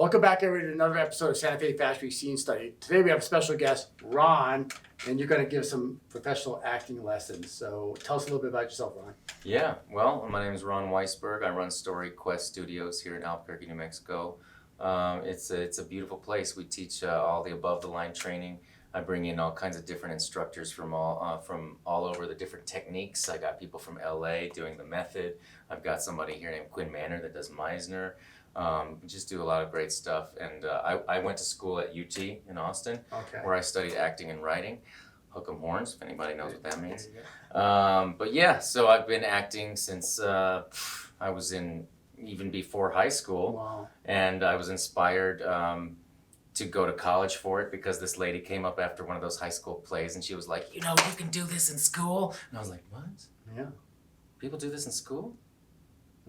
Welcome back, everybody, to another episode of Santa Fe Fashion Week Scene Study. Today we have a special guest, Ron, and you're going to give some professional acting lessons. So tell us a little bit about yourself, Ron. Yeah, well, my name is Ron Weisberg. I run Story Quest Studios here in Albuquerque, New Mexico. It's a beautiful place. We teach all the above-the-line training. I bring in all kinds of different instructors from all over the different techniques. I got people from LA doing the method. I've got somebody here named Quinn Manor that does Meisner. We just do a lot of great stuff. And I went to school at UT in Austin, where I studied acting and writing. Hook 'em horns, if anybody knows what that means. But yeah, so I've been acting since I was even before high school. Wow. And I was inspired to go to college for it because this lady came up after one of those high school plays and she was like, you can do this in school. And I was like, what? Yeah. People do this in school?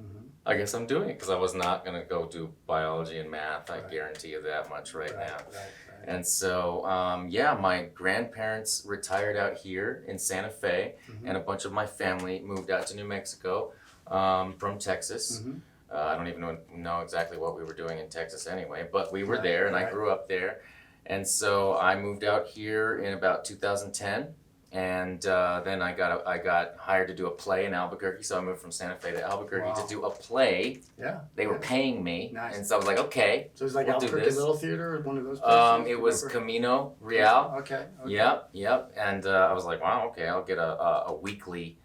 Mm-hmm. I guess I'm doing it because I was not going to go do biology and math. I guarantee you that much right now. Right. And so, my grandparents retired out here in Santa Fe, and a bunch of my family moved out to New Mexico from Texas. Mm-hmm. I don't even know exactly what we were doing in Texas anyway, but we were there, and I grew up there. And so I moved out here in about 2010. And then I got hired to do a play in Albuquerque, so I moved from Santa Fe to Albuquerque to do a play. Yeah. They were paying me, Nice. And so I was like, okay. So it was like we'll Albuquerque Little Theater or one of those places? places? It was Camino Real. Okay. Yep. And I was like, wow, okay, I'll get a weekly,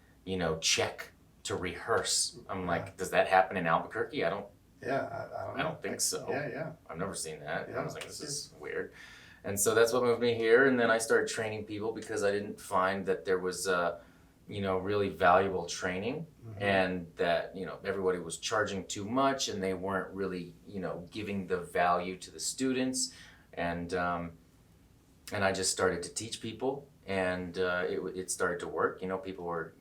check to rehearse. I'm like, does that happen in Albuquerque? I don't I don't think so. Yeah. I've never seen that. Yeah, I was like, this is weird. And so that's what moved me here. And then I started training people because I didn't find that there was, really valuable training, and that, everybody was charging too much and they weren't really, giving the value to the students. And I just started to teach people, and it started to work. People were,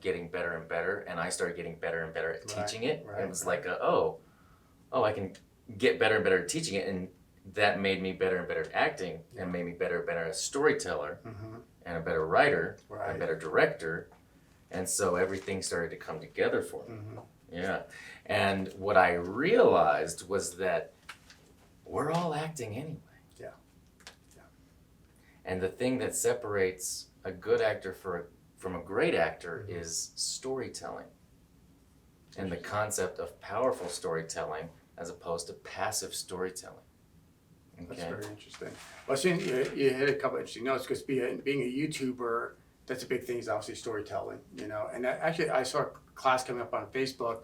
getting better and better, and I started getting better and better at teaching it. It was like, I can get better and better at teaching it, and that made me better and better at acting, and made me better and better as a storyteller, and a better writer, and a better director. And so everything started to come together for me. Yeah. And what I realized was that we're all acting anyway. Yeah. And the thing that separates a good actor from a great actor is storytelling. And the concept of powerful storytelling as opposed to passive storytelling. That's very interesting. Well, so you hit a couple of interesting notes because being a YouTuber, that's a big thing is obviously storytelling, And actually, I saw a class coming up on Facebook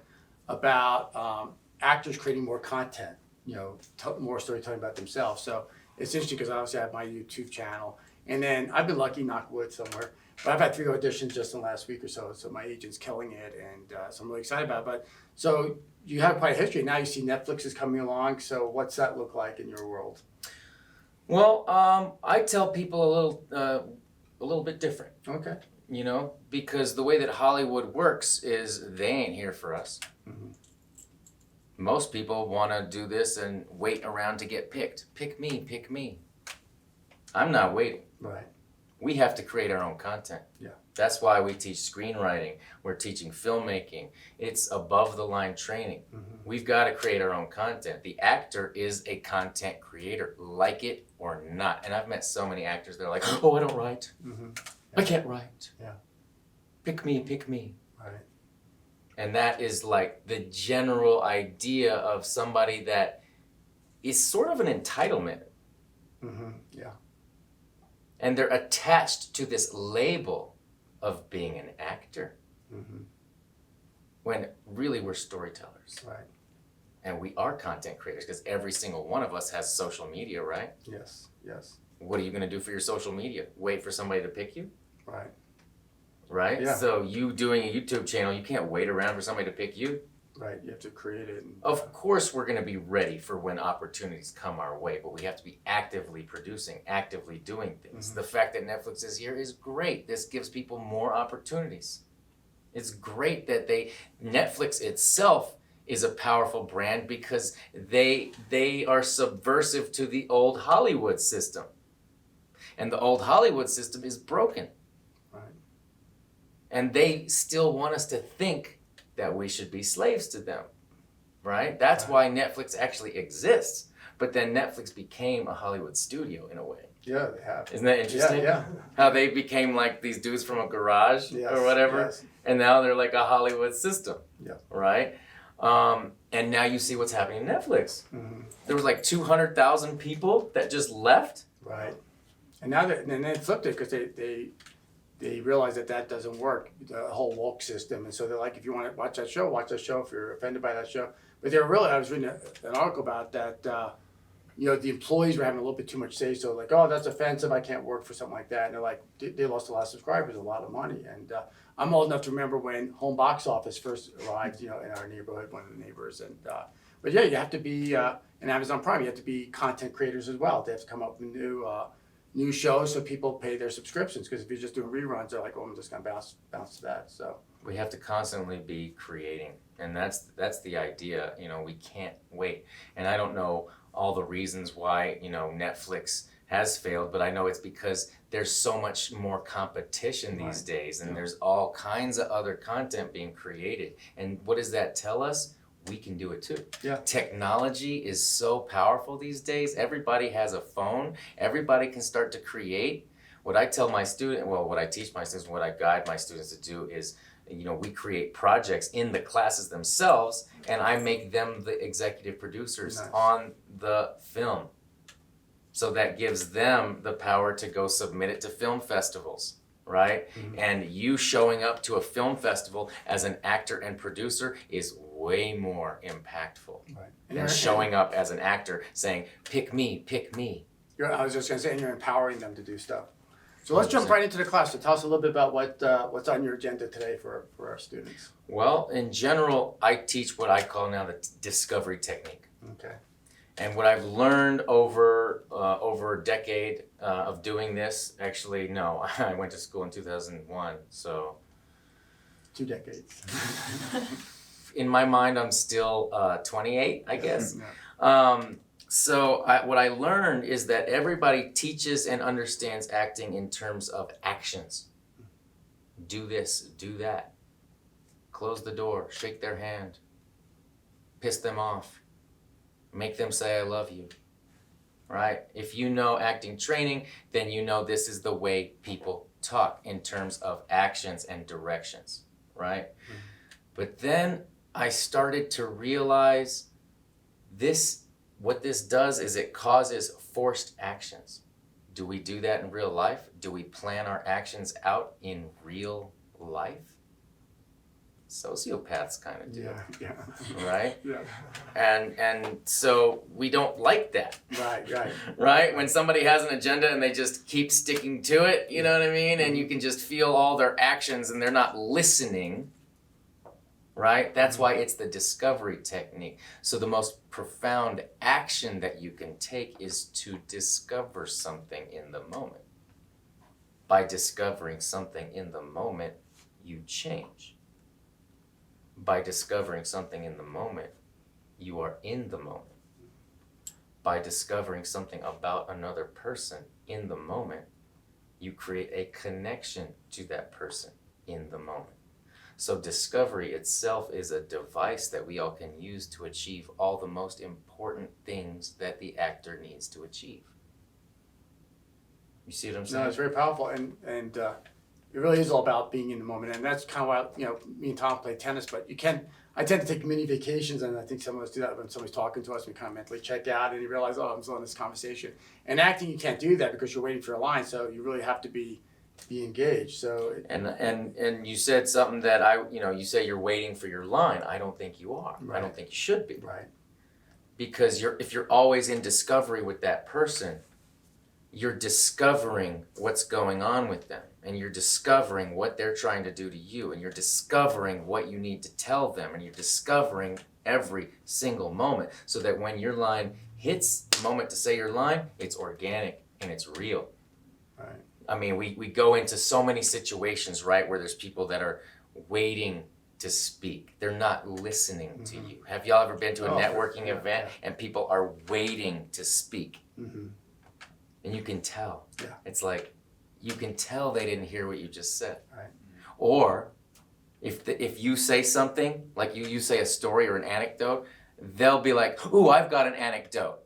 about actors creating more content, more storytelling about themselves. So it's interesting because obviously I have my YouTube channel. And then I've been lucky, knock wood somewhere, but I've had 3 auditions just in the last week or so. So my agent's killing it, and so I'm really excited about it. But so you have quite a history. Now you see Netflix is coming along. So what's that look like in your world? Well, I tell people a little bit different. Okay. Because the way that Hollywood works is they ain't here for us. Most people want to do this and wait around to get picked. Pick me. I'm not waiting. Right. We have to create our own content. Yeah. That's why we teach screenwriting. We're teaching filmmaking. It's above the line training. We've got to create our own content. The actor is a content creator, like it or not. And I've met so many actors that are like, oh, I don't write. I can't write. Yeah. Pick me. Right. And that is like the general idea of somebody that is sort of an entitlement. Yeah. And they're attached to this label of being an actor. When really we're storytellers. Right. And we are content creators because every single one of us has social media, right? Yes. What are you going to do for your social media? Wait for somebody to pick you? Right. Yeah. So you doing a YouTube channel, you can't wait around for somebody to pick you. Right. You have to create it. Of course we're going to be ready for when opportunities come our way, but we have to be actively producing, actively doing things. The fact that Netflix is here is great. This gives people more opportunities. It's great that Netflix itself is a powerful brand because they are subversive to the old Hollywood system. And the old Hollywood system is broken. Right. And they still want us to think that we should be slaves to them, right? That's why Netflix actually exists. But then Netflix became a Hollywood studio in a way. Yeah, they have. Isn't that interesting? Yeah. How they became like these dudes from a garage or whatever, Yes. and now they're like a Hollywood system. Yeah. Right? And now you see what's happening in Netflix. Mm-hmm. There was like 200,000 people that just left. Right. And now and they flipped it because they realized that doesn't work, the whole woke system. And so they're like, if you want to watch that show, if you're offended by that show. But I was reading an article about that, the employees were having a little bit too much say. So like, oh, that's offensive. I can't work for something like that. And they're like, they lost a lot of subscribers, a lot of money. And I'm old enough to remember when Home Box Office first arrived, in our neighborhood, one of the neighbors. And but yeah, you have to be in Amazon Prime. You have to be content creators as well. They have to come up with new shows so people pay their subscriptions. Because if you're just doing reruns, they're like, oh, I'm just gonna bounce to that. So we have to constantly be creating, and that's the idea. We can't wait. And I don't know all the reasons why Netflix has failed, but I know it's because there's so much more competition these days, and there's all kinds of other content being created. And what does that tell us? We can do it too. Yeah. Technology is so powerful these days. Everybody has a phone. Everybody can start to create. What I tell my student, what I teach my students, what I guide my students to do is, we create projects in the classes themselves, and I make them the executive producers on the film. So that gives them the power to go submit it to film festivals, right? Mm-hmm. And you showing up to a film festival as an actor and producer is way more impactful than showing up as an actor saying, pick me, pick me. I was just going to say, and you're empowering them to do stuff. So let's jump right into the class. So tell us a little bit about what's on your agenda today for our students. Well, in general, I teach what I call now the discovery technique. Okay. And what I've learned over a decade of doing this, actually, no, I went to school in 2001, so. 2 decades. In my mind, I'm still 28, I guess. Yeah. So what I learned is that everybody teaches and understands acting in terms of actions. Do this, do that. Close the door, shake their hand, piss them off, make them say I love you, right? If you know acting training, then you know this is the way people talk in terms of actions and directions, right? Mm-hmm. But then I started to realize what this does is it causes forced actions. Do we do that in real life? Do we plan our actions out in real life? Sociopaths kind of do. Yeah. Right? Yeah. And so we don't like that. Right. Right? When somebody has an agenda and they just keep sticking to it, you know what I mean? And you can just feel all their actions and they're not listening. Right? That's why it's the discovery technique. So the most profound action that you can take is to discover something in the moment. By discovering something in the moment, you change. By discovering something in the moment, you are in the moment. By discovering something about another person in the moment, you create a connection to that person in the moment. So discovery itself is a device that we all can use to achieve all the most important things that the actor needs to achieve. You see what I'm saying? No, it's very powerful, and it really is all about being in the moment, and that's kind of why me and Tom play tennis. But I tend to take mini vacations, and I think some of us do that when somebody's talking to us. We kind of mentally check out, and you realize, oh, I'm still in this conversation. And acting, you can't do that because you're waiting for a line, so you really have to be engaged. So and you said something that you say you're waiting for your line. I don't think you are. Right. I don't think you should be. Right. Because if you're always in discovery with that person, you're discovering what's going on with them, and you're discovering what they're trying to do to you, and you're discovering what you need to tell them, and you're discovering every single moment so that when your line hits the moment to say your line, it's organic and it's real. Right. I mean, we go into so many situations, right, where there's people that are waiting to speak. They're not listening to you. Have y'all ever been to a networking event and people are waiting to speak? Mm-hmm. And you can tell. Yeah. It's like, you can tell they didn't hear what you just said. Right. Or if you say something, like you say a story or an anecdote, they'll be like, ooh, I've got an anecdote.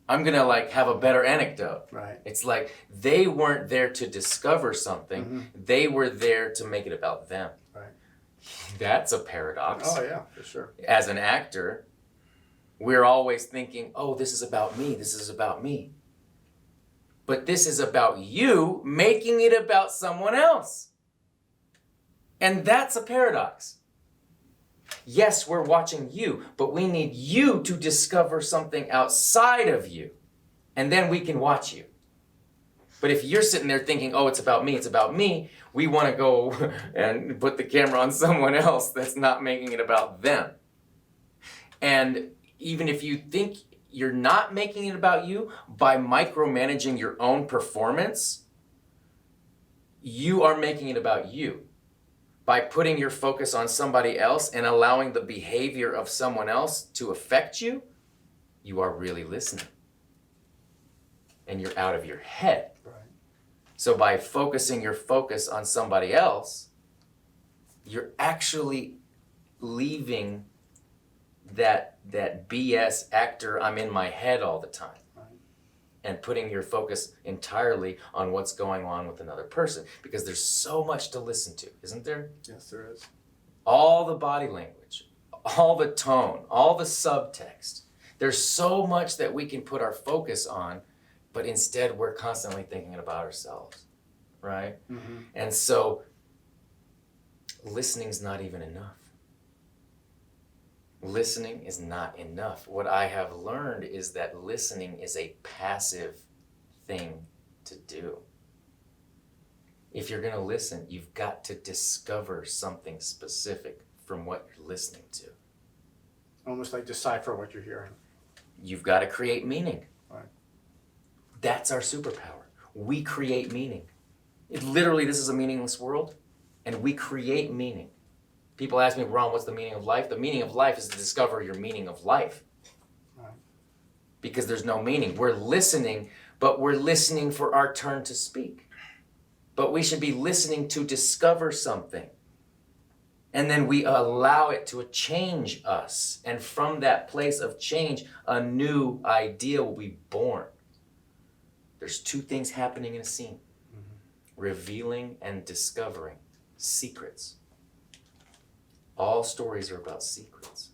I'm gonna like have a better anecdote. Right. It's like they weren't there to discover something. They were there to make it about them. Right. That's a paradox. Oh yeah, for sure. As an actor, we're always thinking, oh, this is about me. This is about me. But this is about you making it about someone else. And that's a paradox. Yes, we're watching you, but we need you to discover something outside of you. And then we can watch you. But if you're sitting there thinking, oh, it's about me, we want to go and put the camera on someone else that's not making it about them. And even if you think you're not making it about you, by micromanaging your own performance, you are making it about you. By putting your focus on somebody else and allowing the behavior of someone else to affect you, you are really listening. And you're out of your head. Right. So by focusing your focus on somebody else, you're actually leaving that BS actor, I'm in my head all the time. And putting your focus entirely on what's going on with another person. Because there's so much to listen to, isn't there? Yes, there is. All the body language, all the tone, all the subtext. There's so much that we can put our focus on, but instead we're constantly thinking about ourselves, right? And so listening's not even enough. Listening is not enough. What I have learned is that listening is a passive thing to do. If you're going to listen, you've got to discover something specific from what you're listening to. Almost like decipher what you're hearing. You've got to create meaning. Right. That's our superpower. We create meaning. Literally, this is a meaningless world, and we create meaning. People ask me, Ron, what's the meaning of life? The meaning of life is to discover your meaning of life. Right. Because there's no meaning. We're listening, but we're listening for our turn to speak. But we should be listening to discover something. And then we allow it to change us. And from that place of change, a new idea will be born. There's two things happening in a scene. Revealing and discovering secrets. All stories are about secrets,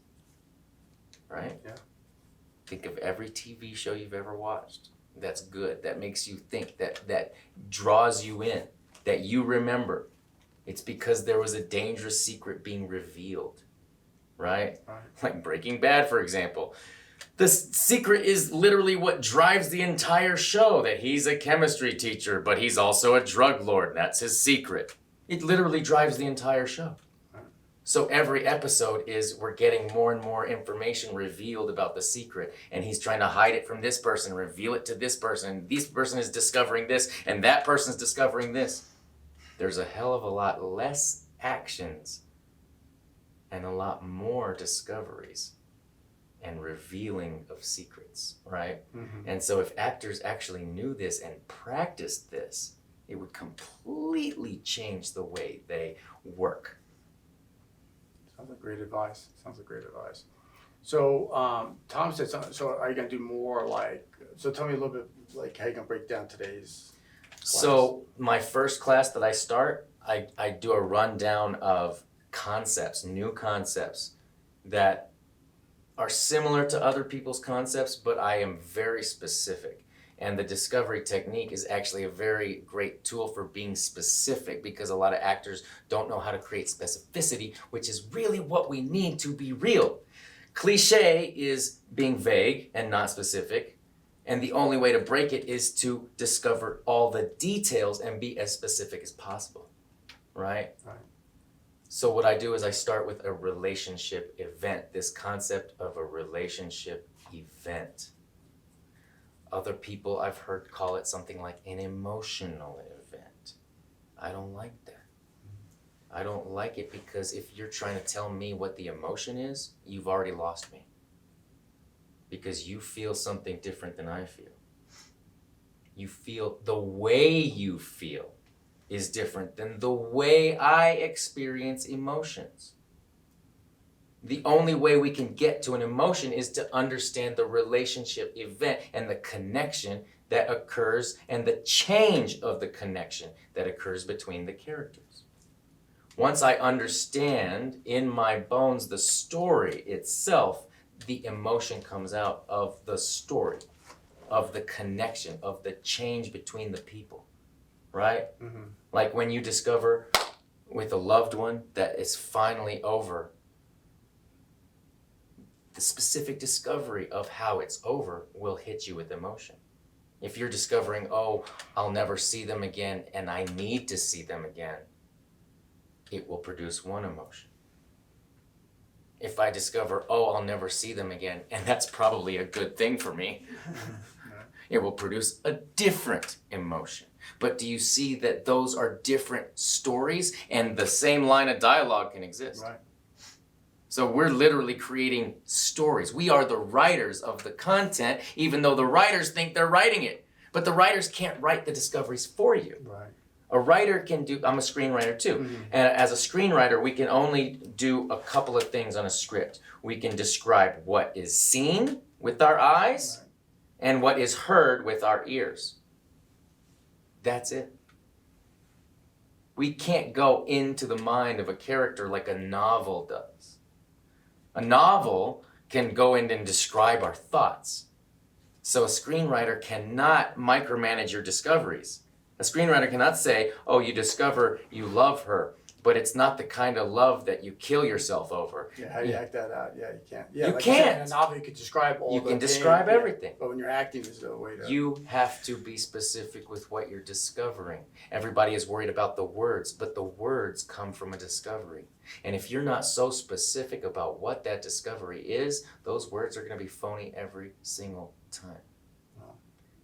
right? Yeah. Think of every TV show you've ever watched. That's good. That makes you think. That draws you in. That you remember. It's because there was a dangerous secret being revealed, right? Like Breaking Bad, for example. The secret is literally what drives the entire show. That he's a chemistry teacher, but he's also a drug lord. That's his secret. It literally drives the entire show. So every episode is we're getting more and more information revealed about the secret. And he's trying to hide it from this person, reveal it to this person. This person is discovering this, and that person's discovering this. There's a hell of a lot less actions and a lot more discoveries and revealing of secrets, right? And so if actors actually knew this and practiced this, it would completely change the way they work. Sounds like great advice. So, Tom said something. So, are you going to do more like? So, tell me a little bit like how you going to break down today's class. So, my first class that I start, I do a rundown of concepts, new concepts that are similar to other people's concepts, but I am very specific. And the discovery technique is actually a very great tool for being specific because a lot of actors don't know how to create specificity, which is really what we need to be real. Cliche is being vague and not specific. And the only way to break it is to discover all the details and be as specific as possible, right? So what I do is I start with a relationship event, this concept of a relationship event. Other people I've heard call it something like an emotional event. I don't like that. I don't like it because if you're trying to tell me what the emotion is, you've already lost me. Because you feel something different than I feel. You feel, the way you feel is different than the way I experience emotions. The only way we can get to an emotion is to understand the relationship event and the connection that occurs and the change of the connection that occurs between the characters. Once I understand in my bones the story itself, the emotion comes out of the story, of the connection, of the change between the people, right? Mm-hmm. Like when you discover with a loved one that it's finally over, the specific discovery of how it's over will hit you with emotion. If you're discovering, oh, I'll never see them again and I need to see them again, it will produce one emotion. If I discover, oh, I'll never see them again, and that's probably a good thing for me, it will produce a different emotion. But do you see that those are different stories and the same line of dialogue can exist? Right. So we're literally creating stories. We are the writers of the content, even though the writers think they're writing it. But the writers can't write the discoveries for you. Right. A writer can do, I'm a screenwriter too. Mm-hmm. And as a screenwriter, we can only do a couple of things on a script. We can describe what is seen with our eyes and what is heard with our ears. That's it. We can't go into the mind of a character like a novel does. A novel can go in and describe our thoughts. So a screenwriter cannot micromanage your discoveries. A screenwriter cannot say, oh, you discover you love her, but it's not the kind of love that you kill yourself over. Yeah, how do you act that out? Yeah, you can't. Yeah, you like can't. You said, in a novel, you can describe all you the can describe pain, everything. Yeah, but when you're acting, there's no way to... You have to be specific with what you're discovering. Everybody is worried about the words, but the words come from a discovery. And if you're not so specific about what that discovery is, those words are going to be phony every single time. Wow.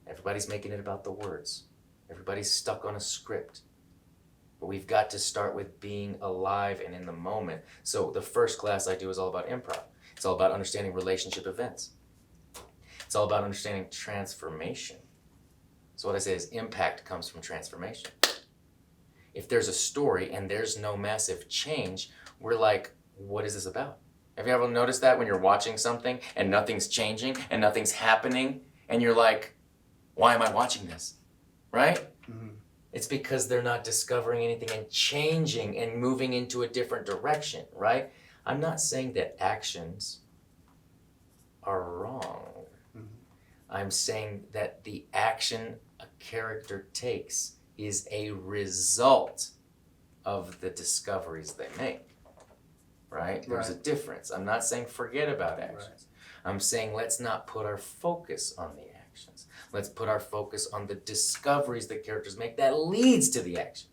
Everybody's making it about the words. Everybody's stuck on a script. But we've got to start with being alive and in the moment. So the first class I do is all about improv. It's all about understanding relationship events. It's all about understanding transformation. So what I say is impact comes from transformation. If there's a story and there's no massive change, we're like, what is this about? Have you ever noticed that when you're watching something and nothing's changing and nothing's happening and you're like, why am I watching this? Right? Mm-hmm. It's because they're not discovering anything and changing and moving into a different direction, right? I'm not saying that actions are wrong. Mm-hmm. I'm saying that the action a character takes is a result of the discoveries they make, right? There's a difference. I'm not saying forget about actions. Right. I'm saying let's not put our focus on the actions. Let's put our focus on the discoveries that characters make that leads to the action.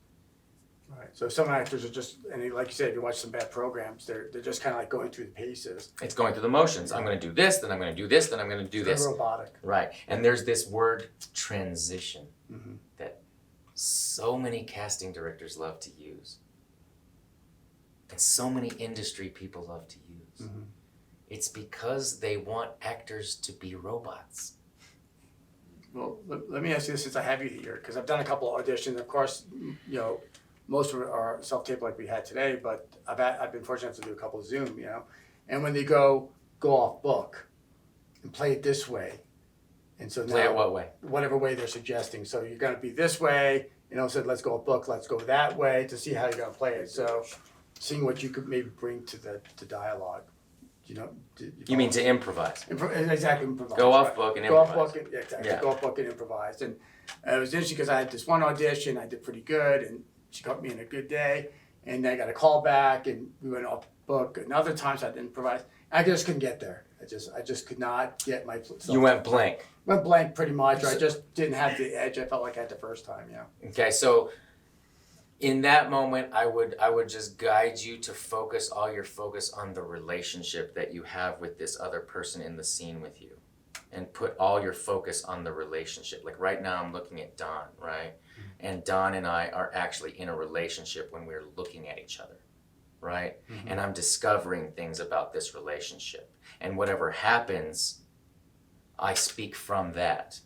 Right. So some actors are just, and like you said, if you watch some bad programs, they're just kind of like going through the paces. It's going through the motions. I'm going to do this, then I'm going to do this, then I'm going to do this. They're robotic. Right. And there's this word transition that so many casting directors love to use. And so many industry people love to use. Mm-hmm. It's because they want actors to be robots. Well, let me ask you this since I have you here, because I've done a couple of auditions. Of course, you know, most of them are self-tape like we had today, but I've been fortunate to do a couple of Zoom, you know. And when they go off book and play it this way, and so play now, it what way? Whatever way they're suggesting. So you're going to be this way, you know, said let's go off book, let's go that way to see how you're going to play it. So seeing what you could maybe bring to the dialogue. You know, you mean to improvise? Exactly, improvise. Go off book and improvise. Go off book, exactly. Yeah. Go off book and improvise. And it was interesting because I had this one audition, I did pretty good, and she got me in a good day. And I got a call back, and we went off book. And other times I didn't improvise. I just couldn't get there. I just could not get myself. You went blank. Went blank pretty much. Or I just didn't have the edge I felt like I had the first time. Yeah. Okay, so in that moment, I would just guide you to focus all your focus on the relationship that you have with this other person in the scene with you. And put all your focus on the relationship. Like right now I'm looking at Don, right? Mm-hmm. And Don and I are actually in a relationship when we're looking at each other, right? Mm-hmm. And I'm discovering things about this relationship. And whatever happens, I speak from that.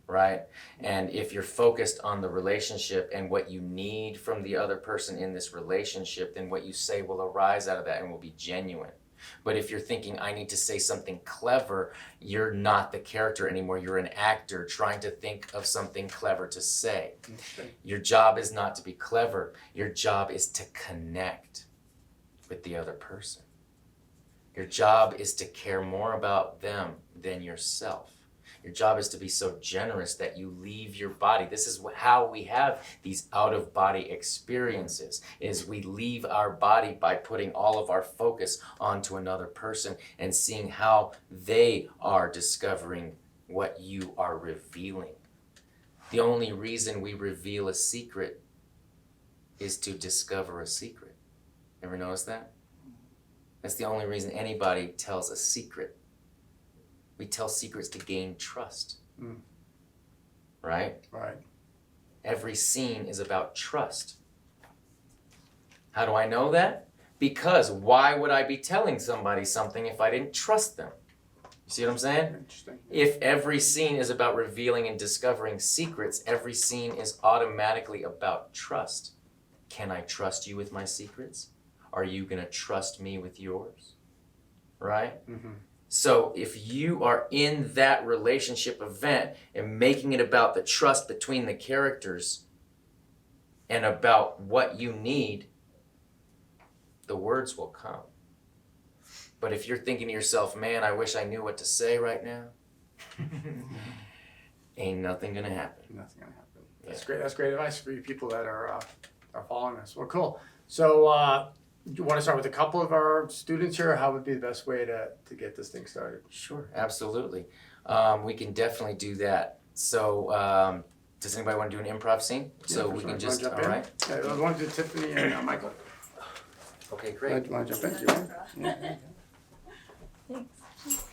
Right? And if you're focused on the relationship and what you need from the other person in this relationship, then what you say will arise out of that and will be genuine. But if you're thinking, I need to say something clever, you're not the character anymore. You're an actor trying to think of something clever to say. Your job is not to be clever. Your job is to connect with the other person. Your job is to care more about them than yourself. Your job is to be so generous that you leave your body. This is how we have these out-of-body experiences, is we leave our body by putting all of our focus onto another person and seeing how they are discovering what you are revealing. The only reason we reveal a secret is to discover a secret. Ever notice that? That's the only reason anybody tells a secret. We tell secrets to gain trust. Right? Right. Every scene is about trust. How do I know that? Because why would I be telling somebody something if I didn't trust them? You see what I'm saying? Interesting. If every scene is about revealing and discovering secrets, every scene is automatically about trust. Can I trust you with my secrets? Are you going to trust me with yours? Right? Mm-hmm. So if you are in that relationship event and making it about the trust between the characters and about what you need, the words will come. But if you're thinking to yourself, man, I wish I knew what to say right now, ain't nothing gonna happen. Nothing gonna happen. That's great. That's great advice for you people that are following us. Well, cool. So you want to start with a couple of our students here? Or how would be the best way to get this thing started? Sure, absolutely. We can definitely do that. So does anybody want to do an improv scene? So we can just, all right? Yeah, I want to do Tiffany and Michael. Okay, great. You want to jump in? You want? Yeah. Thanks.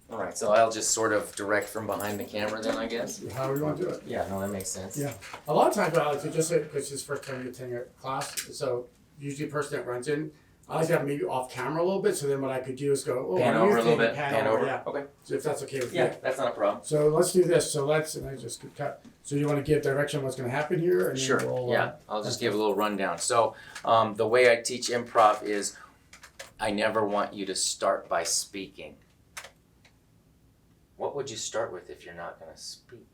All right, so I'll just sort of direct from behind the camera then, I guess. However you want to do it. Yeah, no, that makes sense. Yeah. A lot of times I like to just say, because it's first time you attend a class, so usually the person that runs in, I like to have maybe off camera a little bit, so then what I could do is go, oh, Pan I'm over a using little bit, pan pan over. yeah. Okay. So if that's okay with you. Yeah, that's not a problem. So let's do this. So and I just could cut. So you want to give direction on what's going to happen here? And Sure, then we'll, yeah, I'll just give a little rundown. So the way I teach improv is I never want you to start by speaking. What would you start with if you're not going to speak?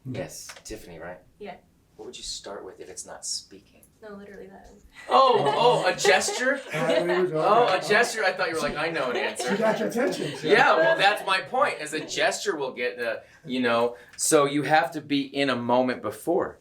Yes, Tiffany, right? Yeah. What would you start with if it's not speaking? No, literally that. Oh, a gesture? All right, there we go. Oh, a gesture. I thought you were like, I know an She answer. got your attention. Yeah, well, that's my point. As a gesture will get, so you have to be in a moment before,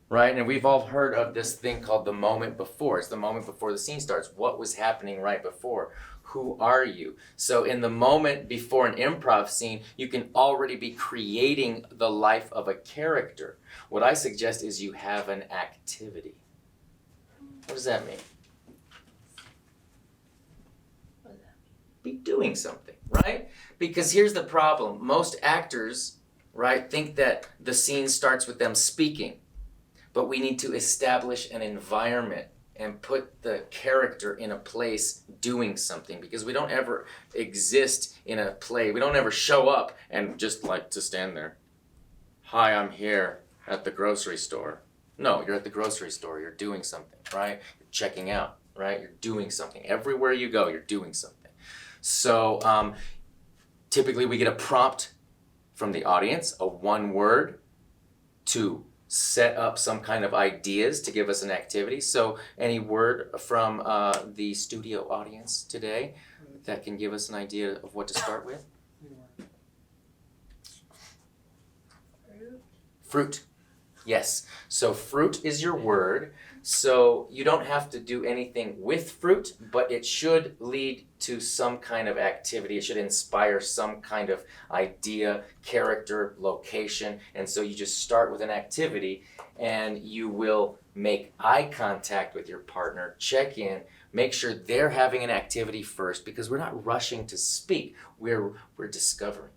right? And we've all heard of this thing called the moment before. It's the moment before the scene starts. What was happening right before? Who are you? So in the moment before an improv scene, you can already be creating the life of a character. What I suggest is you have an activity. What does that mean? What does that Be doing something, right? Because here's the problem. Most actors, right, think that the scene starts with them speaking. But we need to establish an environment and put the character in a place doing something, because we don't ever exist in a play. We don't ever show up and just like to stand there. Hi, I'm here at the grocery store. No, you're at the grocery store. You're doing something, right? You're checking out, right? You're doing something. Everywhere you go, you're doing something. So typically we get a prompt from the audience, a one word to set up some kind of ideas to give us an activity. So any word from the studio audience today that can give us an idea of what to start with? Fruit. Yes. So fruit is your word. So you don't have to do anything with fruit, but it should lead to some kind of activity. It should inspire some kind of idea, character, location. And so you just start with an activity and you will make eye contact with your partner, check in, make sure they're having an activity first, because we're not rushing to speak. We're discovering.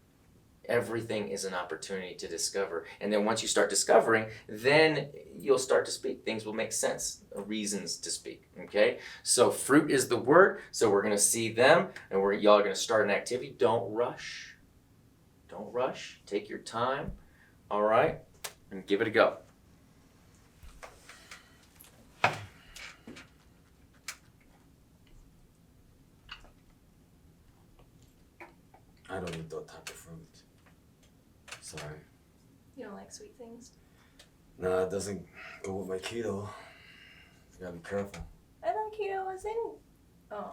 Everything is an opportunity to discover. And then once you start discovering, then you'll start to speak. Things will make sense, reasons to speak, okay? So fruit is the word, so we're gonna see them, and y'all are gonna start an activity. Don't rush. Don't rush, take your time, all right? And give it a go. I don't eat that type of fruit. Sorry. You don't like sweet things? Nah, it doesn't go with my keto. You gotta be careful. I thought keto was in. Oh,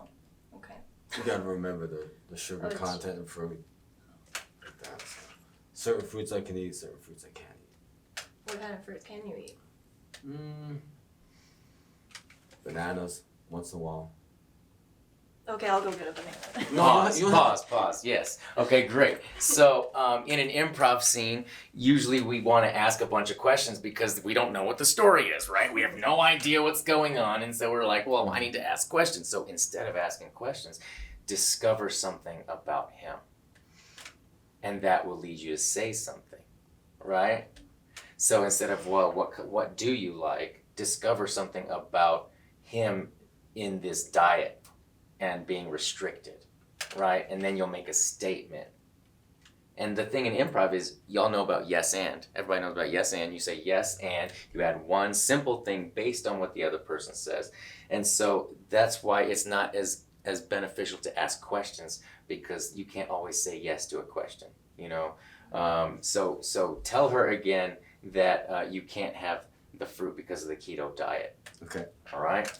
okay. You gotta remember the sugar content in fruit. Like that. So. Certain fruits I can eat, certain fruits I can't eat. What kind of fruits can you eat? Bananas, once in a while. Okay, I'll go get a banana. Pause. Yes. Okay, great. So, in an improv scene, usually we want to ask a bunch of questions because we don't know what the story is, right? We have no idea what's going on, and so we're like, well, I need to ask questions. So instead of asking questions, discover something about him. And that will lead you to say something, right? So instead of, well, what do you like? Discover something about him in this diet and being restricted, right? And then you'll make a statement. And the thing in improv is, y'all know about yes and. Everybody knows about yes and. You say yes and you add one simple thing based on what the other person says. And so that's why it's not as beneficial to ask questions, because you can't always say yes to a question, you know? So tell her again that you can't have the fruit because of the keto diet. Okay. All right?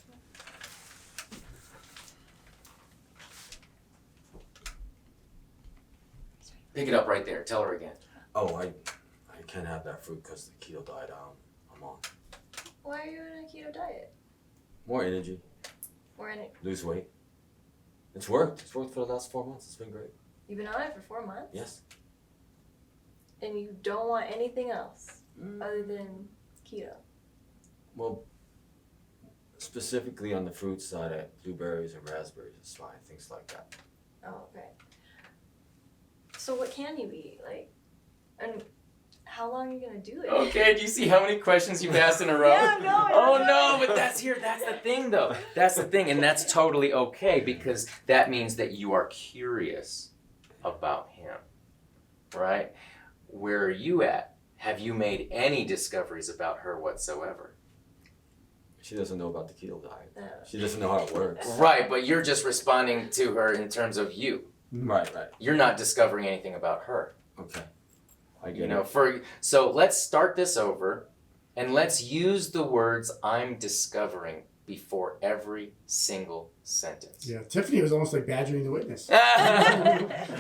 Pick it up right there. Tell her again. Oh, I can't have that fruit because of the keto diet I'm on. Why are you on a keto diet? More energy, Or in it? lose weight. It's worked. It's worked for the last 4 months. It's been great. You've been on it for 4 months? Yes. And you don't want anything else other than keto? Well, specifically on the fruit side, blueberries and raspberries is fine. Things like that. Oh, okay. So what can you eat? Like, and how long are you gonna do it? Okay, do you see how many questions you've asked in a row? Yeah, no. Oh no, but that's the thing though. That's the thing, and that's totally okay, because that means that you are curious about him, right? Where are you at? Have you made any discoveries about her whatsoever? She doesn't know about the keto diet. No. She doesn't know how it works. Right, but you're just responding to her in terms of you. Right. You're not discovering anything about her. Okay. I get You know, it. so let's start this over, and let's use the words "I'm discovering" before every single sentence. Yeah, Tiffany was almost like badgering the witness. No,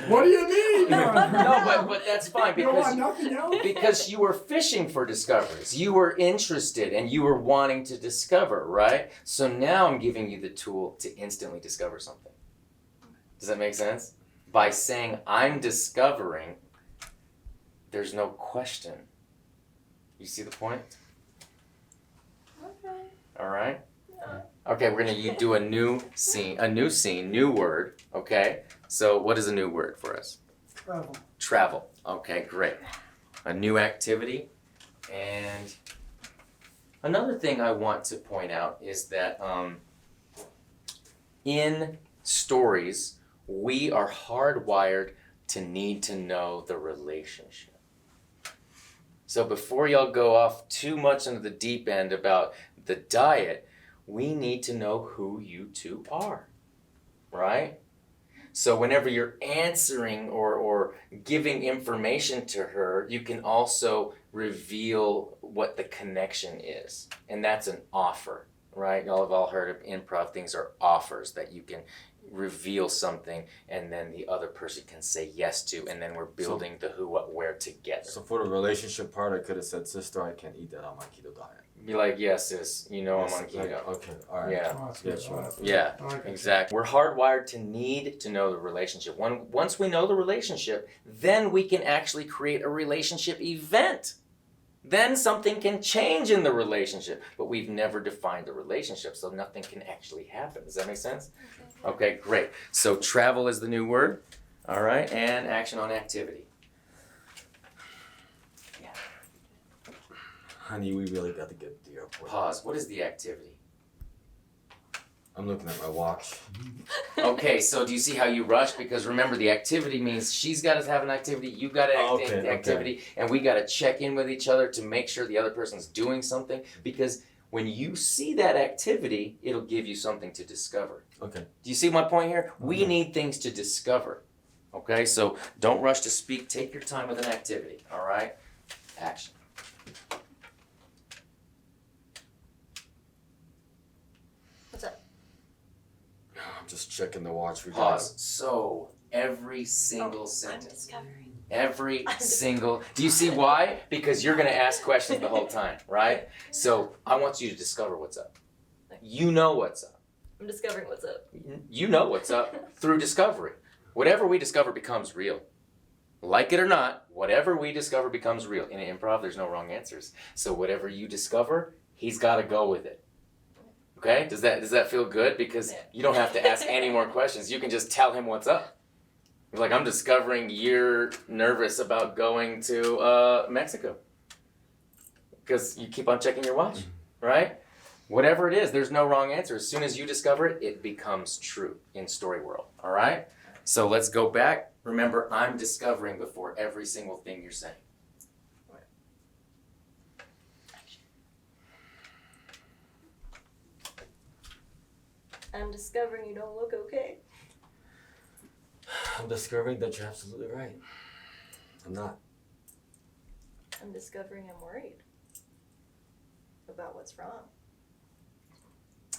What do you mean? but that's fine, You don't want because nothing else? because you were fishing for discoveries. You were interested and you were wanting to discover, right? So now I'm giving you the tool to instantly discover something. Does that make sense? By saying I'm discovering, there's no question. You see the point? Okay. All right? Yeah. Okay, we're gonna do a new scene, new word, okay? So what is a new word for us? Travel. Travel. Okay, great. A new activity. And another thing I want to point out is that in stories, we are hardwired to need to know the relationship. So before y'all go off too much into the deep end about the diet, we need to know who you two are, right? So whenever you're answering or giving information to her, you can also reveal what the connection is. And that's an offer, right? Y'all have all heard of improv. Things are offers that you can reveal something and then the other person can say yes to, and then we're building the who, what, where together. So for the relationship part, I could have said, sister, I can't eat that on my keto diet. Be like, yes, sis, you know Yes, I'm on keto. Okay, all right. Yeah. Oh, that's Yeah, good. sure. Oh, that's good. Yeah, Oh, okay. exactly. We're hardwired to need to know the relationship. Once we know the relationship, then we can actually create a relationship event. Then something can change in the relationship, but we've never defined the relationship, so nothing can actually happen. Does that make sense? Okay, great. So travel is the new word, all right, and action on activity. Honey, we really got to get to the airport. Pause. What is the activity? I'm looking at my watch. Okay, so do you see how you rush? Because remember, the activity means she's got to have an activity, you got to have an activity, and we got to check in with each other to make sure the other person's doing something. Because when you see that activity, it'll give you something to discover. Okay. Do you see my point here? We need things to discover. Okay, so don't rush to speak. Take your time with an activity. All right? Action. What's up? I'm just checking the watch. Pause. So every single I'm sentence. discovering. Every single. Do you see why? Because you're going to ask questions the whole time, right? So I want you to discover what's up. You know what's up. I'm discovering what's up. You know what's up through discovery. Whatever we discover becomes real. Like it or not, whatever we discover becomes real. In improv, there's no wrong answers. So whatever you discover, he's got to go with it. Okay? Does that feel good? Because you don't have to ask any more questions. You can just tell him what's up. You're like, I'm discovering you're nervous about going to Mexico. Because you keep on checking your watch, right? Whatever it is, there's no wrong answer. As soon as you discover it, it becomes true in story world. All right? So let's go back. Remember, I'm discovering before every single thing you're saying. I'm discovering you don't look okay. I'm discovering that you're absolutely right. I'm not. I'm discovering I'm worried about what's wrong.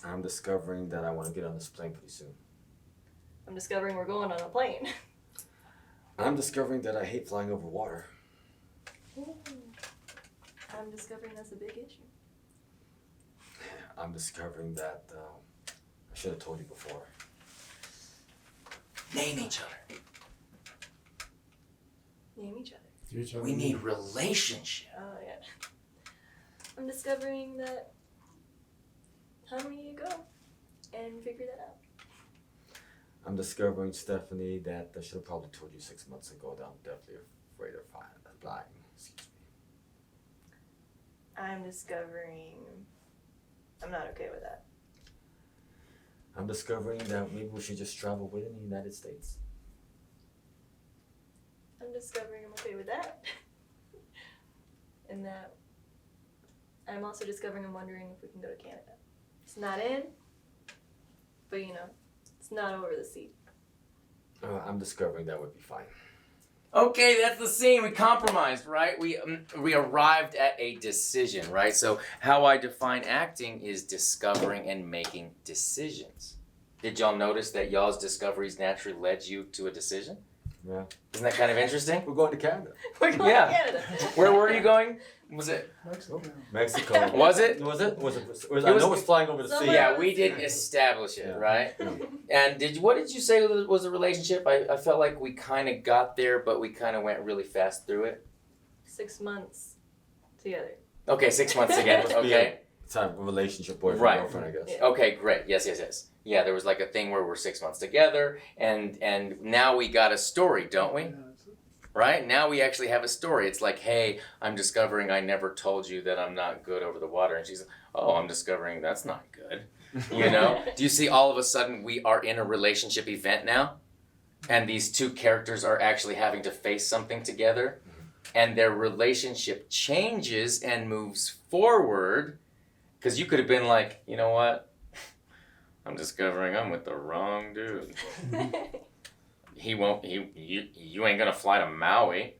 I'm discovering that I want to get on this plane pretty soon. I'm discovering we're going on a plane. I'm discovering that I hate flying over water. I'm discovering that's a big issue. I'm discovering that I should have told you before. Name each other. Name each other. We need relationship. Oh, yeah. I'm discovering that time we need to go and figure that out. I'm discovering, Stephanie, that I should have probably told you 6 months ago that I'm definitely afraid of flying. Excuse me. I'm discovering I'm not okay with that. I'm discovering that maybe we should just travel within the United States. I'm discovering I'm okay with that. And that I'm also discovering I'm wondering if we can go to Canada. It's not in, but you know, it's not over the sea. I'm discovering that would be fine. Okay, that's the scene. We compromised, right? We arrived at a decision, right? So how I define acting is discovering and making decisions. Did y'all notice that y'all's discoveries naturally led you to a decision? Yeah. Isn't that kind of interesting? We're going to Canada. We're going Yeah. to Canada. Where were you going? Was it? Mexico. Was it? Was it? It I was- know it's flying over the sea. Somewhere- Yeah, we didn't establish it, Yeah. right? And what did you say was a relationship? I felt like we kind of got there, but we kind of went really fast through it. 6 months together. Okay, 6 months again. Okay. It's a relationship, boyfriend, Right. girlfriend, I guess. Yeah. Okay, great. Yes. Yeah, there was like a thing where we're 6 months together, and now we got a story, don't we? Right? Now we actually have a story. It's like, hey, I'm discovering I never told you that I'm not good over the water. And she's like, oh, I'm discovering that's not good. You know? Do you see all of a sudden we are in a relationship event now? And these two characters are actually having to face something together. And their relationship changes and moves forward. Because you could have been like, you know what? I'm discovering I'm with the wrong dude. You ain't gonna fly to Maui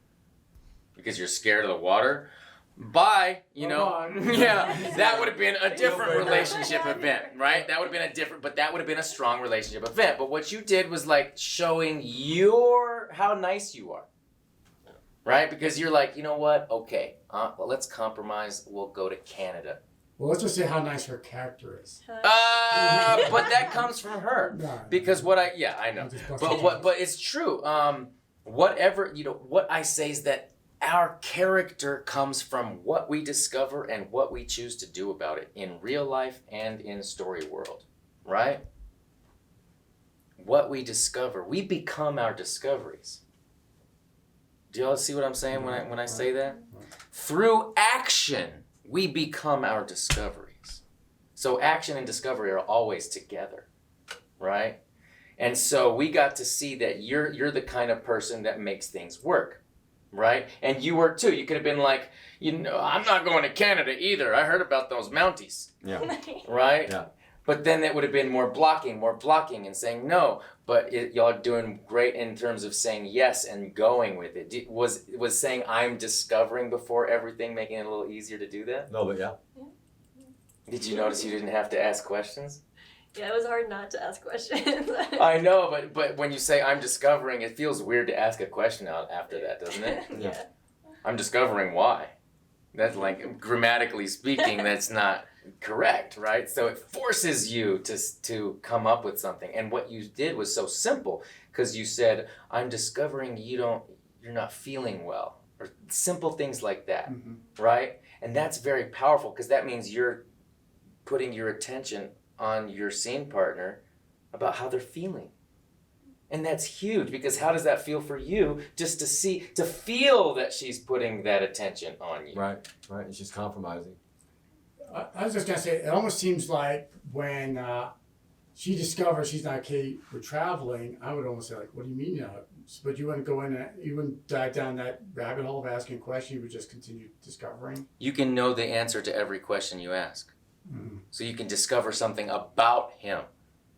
because you're scared of the water. Bye, you know. Bye-bye. Yeah, that would have been a different relationship event, right? That would have been but that would have been a strong relationship event. But what you did was like showing how nice you are, right? Because you're like, you know what? Okay, well, let's compromise. We'll go to Canada. Well, let's just say how nice her character is. But that comes from her. No, Because I know. But it's true. What I say is that our character comes from what we discover and what we choose to do about it in real life and in story world, right? What we discover, we become our discoveries. Do y'all see what I'm saying when I say that? Through action, we become our discoveries. So action and discovery are always together, right? And so we got to see that you're the kind of person that makes things work, right? And you were too. You could have been like, I'm not going to Canada either. I heard about those Mounties, Yeah. right? Yeah. But then that would have been more blocking and saying no. But y'all are doing great in terms of saying yes and going with it. Was saying I'm discovering before everything making it a little easier to do that? No, but yeah. Did you notice you didn't have to ask questions? Yeah, it was hard not to ask questions. I know, but when you say I'm discovering, it feels weird to ask a question out after that, doesn't it? Yeah. I'm discovering why. That's like, grammatically speaking, that's not correct, right? So it forces you to come up with something. And what you did was so simple, because you said, I'm discovering you're not feeling well, or simple things like that, right? And that's very powerful, because that means you're putting your attention on your scene partner about how they're feeling. And that's huge, because how does that feel for you, just to feel that she's putting that attention on you? Right. And she's compromising. I was just gonna say, it almost seems like when she discovers she's not okay with traveling, I would almost say like, what do you mean now? But you wouldn't go in, you wouldn't dive down that rabbit hole of asking questions, you would just continue discovering. You can know the answer to every question you ask. So you can discover something about him,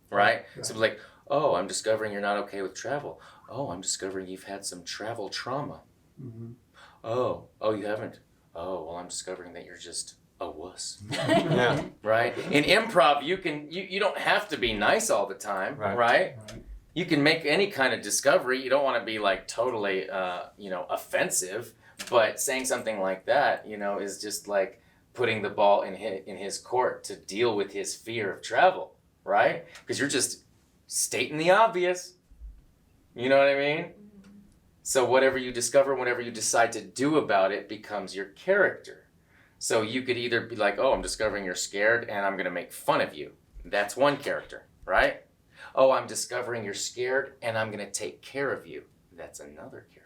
right? So like, oh, I'm discovering you're not okay with travel. Oh, I'm discovering you've had some travel trauma. Oh, you haven't? Oh, well, I'm discovering that you're just a wuss. Yeah. Right? In improv, you don't have to be nice all the time, right? You can make any kind of discovery. You don't want to be like totally, offensive, but saying something like that, is just like putting the ball in his court to deal with his fear of travel, right? Because you're just stating the obvious. You know what I mean? So whatever you discover, whatever you decide to do about it becomes your character. So you could either be like, oh, I'm discovering you're scared and I'm going to make fun of you. That's one character, right? Oh, I'm discovering you're scared and I'm going to take care of you. That's another character.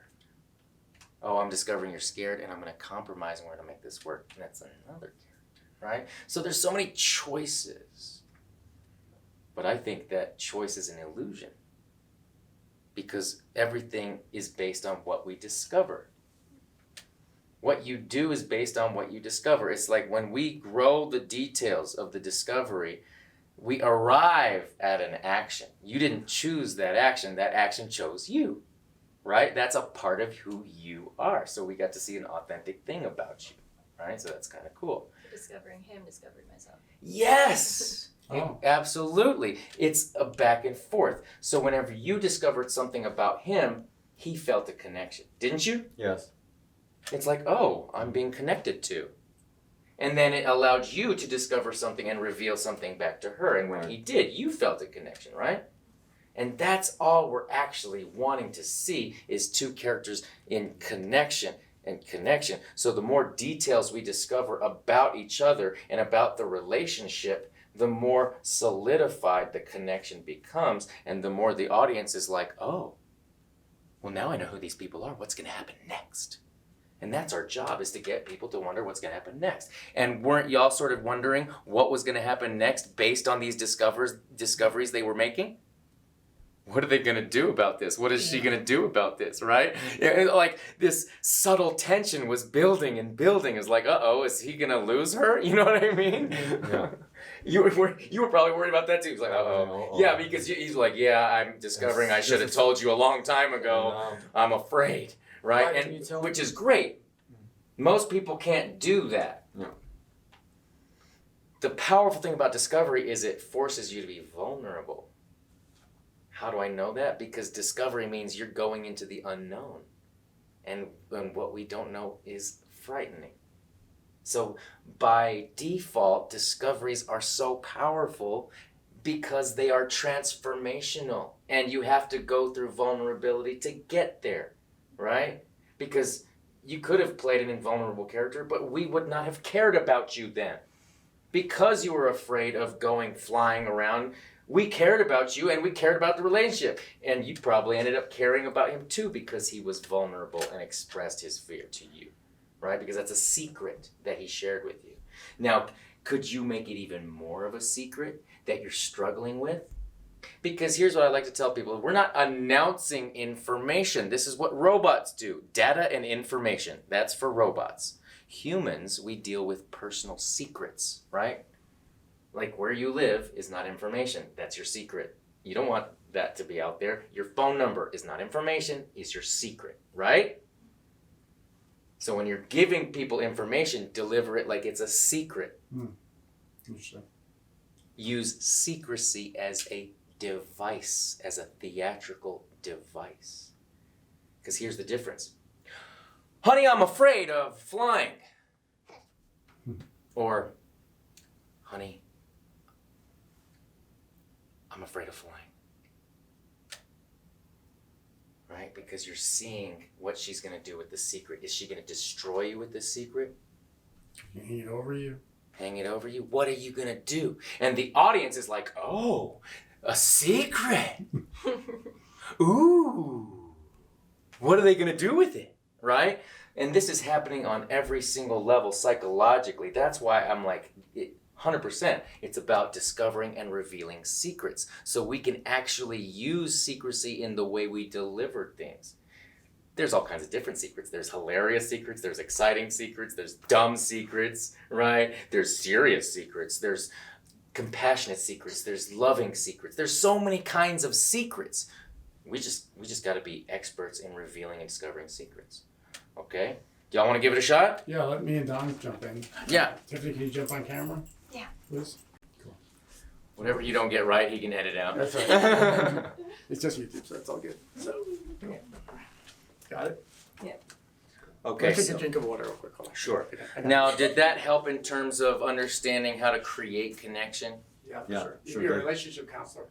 Oh, I'm discovering you're scared and I'm going to compromise and we're going to make this work. And that's another character, right? So there's so many choices. But I think that choice is an illusion, because everything is based on what we discover. What you do is based on what you discover. It's like when we grow the details of the discovery, we arrive at an action. You didn't choose that action chose you, right? That's a part of who you are. So we got to see an authentic thing about you, right? So that's kind of cool. Discovering him, discovered myself. Yes! Oh. Absolutely. It's a back and forth. So whenever you discovered something about him, he felt a connection. Didn't you? Yes. It's like, oh, I'm being connected to. And then it allowed you to discover something and reveal something back to her. And when he did, you felt a connection, right? And that's all we're actually wanting to see, is two characters in connection and connection. So the more details we discover about each other and about the relationship, the more solidified the connection becomes, and the more the audience is like, oh, well, now I know who these people are. What's going to happen next? And that's our job, is to get people to wonder what's going to happen next. And weren't y'all sort of wondering what was going to happen next based on these discoveries they were making? What are they going to do about this? What is she going to do about this, right? Like, this subtle tension was building and building. It's like, uh-oh, is he going to lose her? You know what I mean? Yeah. You were probably worried about that too. He's like, uh-oh. Yeah, because he's like, yeah, I'm discovering I should have told you a long time ago. I'm afraid, right? And which is great. Most people can't do that. No. The powerful thing about discovery is it forces you to be vulnerable. How do I know that? Because discovery means you're going into the unknown. And what we don't know is frightening. So by default, discoveries are so powerful because they are transformational. And you have to go through vulnerability to get there, right? Because you could have played an invulnerable character, but we would not have cared about you then. Because you were afraid of flying around, we cared about you and we cared about the relationship. And you probably ended up caring about him too, because he was vulnerable and expressed his fear to you, right? Because that's a secret that he shared with you. Now, could you make it even more of a secret that you're struggling with? Because here's what I like to tell people. We're not announcing information. This is what robots do. Data and information. That's for robots. Humans, we deal with personal secrets, right? Like where you live is not information. That's your secret. You don't want that to be out there. Your phone number is not information, is your secret, right? So when you're giving people information, deliver it like it's a secret. Interesting. Use secrecy as a device, as a theatrical device. Because here's the difference. Honey, I'm afraid of flying. Or, honey, I'm afraid of flying. Right? Because you're seeing what she's going to do with the secret. Is she going to destroy you with this secret? Hang it over you. Hang it over you? What are you going to do? And the audience is like, oh, a secret. Ooh. What are they going to do with it? Right? And this is happening on every single level psychologically. That's why I'm like, 100%. It's about discovering and revealing secrets. So we can actually use secrecy in the way we deliver things. There's all kinds of different secrets. There's hilarious secrets. There's exciting secrets. There's dumb secrets, right? There's serious secrets. There's compassionate secrets. There's loving secrets. There's so many kinds of secrets. We just got to be experts in revealing and discovering secrets. Okay? Y'all want to give it a shot? Yeah, let me and Don jump in. Yeah. Tiffany, can you jump on camera? Yeah. Please? Whatever you don't get right, he can edit out. That's right. It's just YouTube, so it's all good. So, got it? Okay. Let's take So, a drink of water real quick. Hold on. sure. I got Now, it. did that help in terms of understanding how to create connection? Yeah, Yeah, sure. sure You're a did. relationship counselor.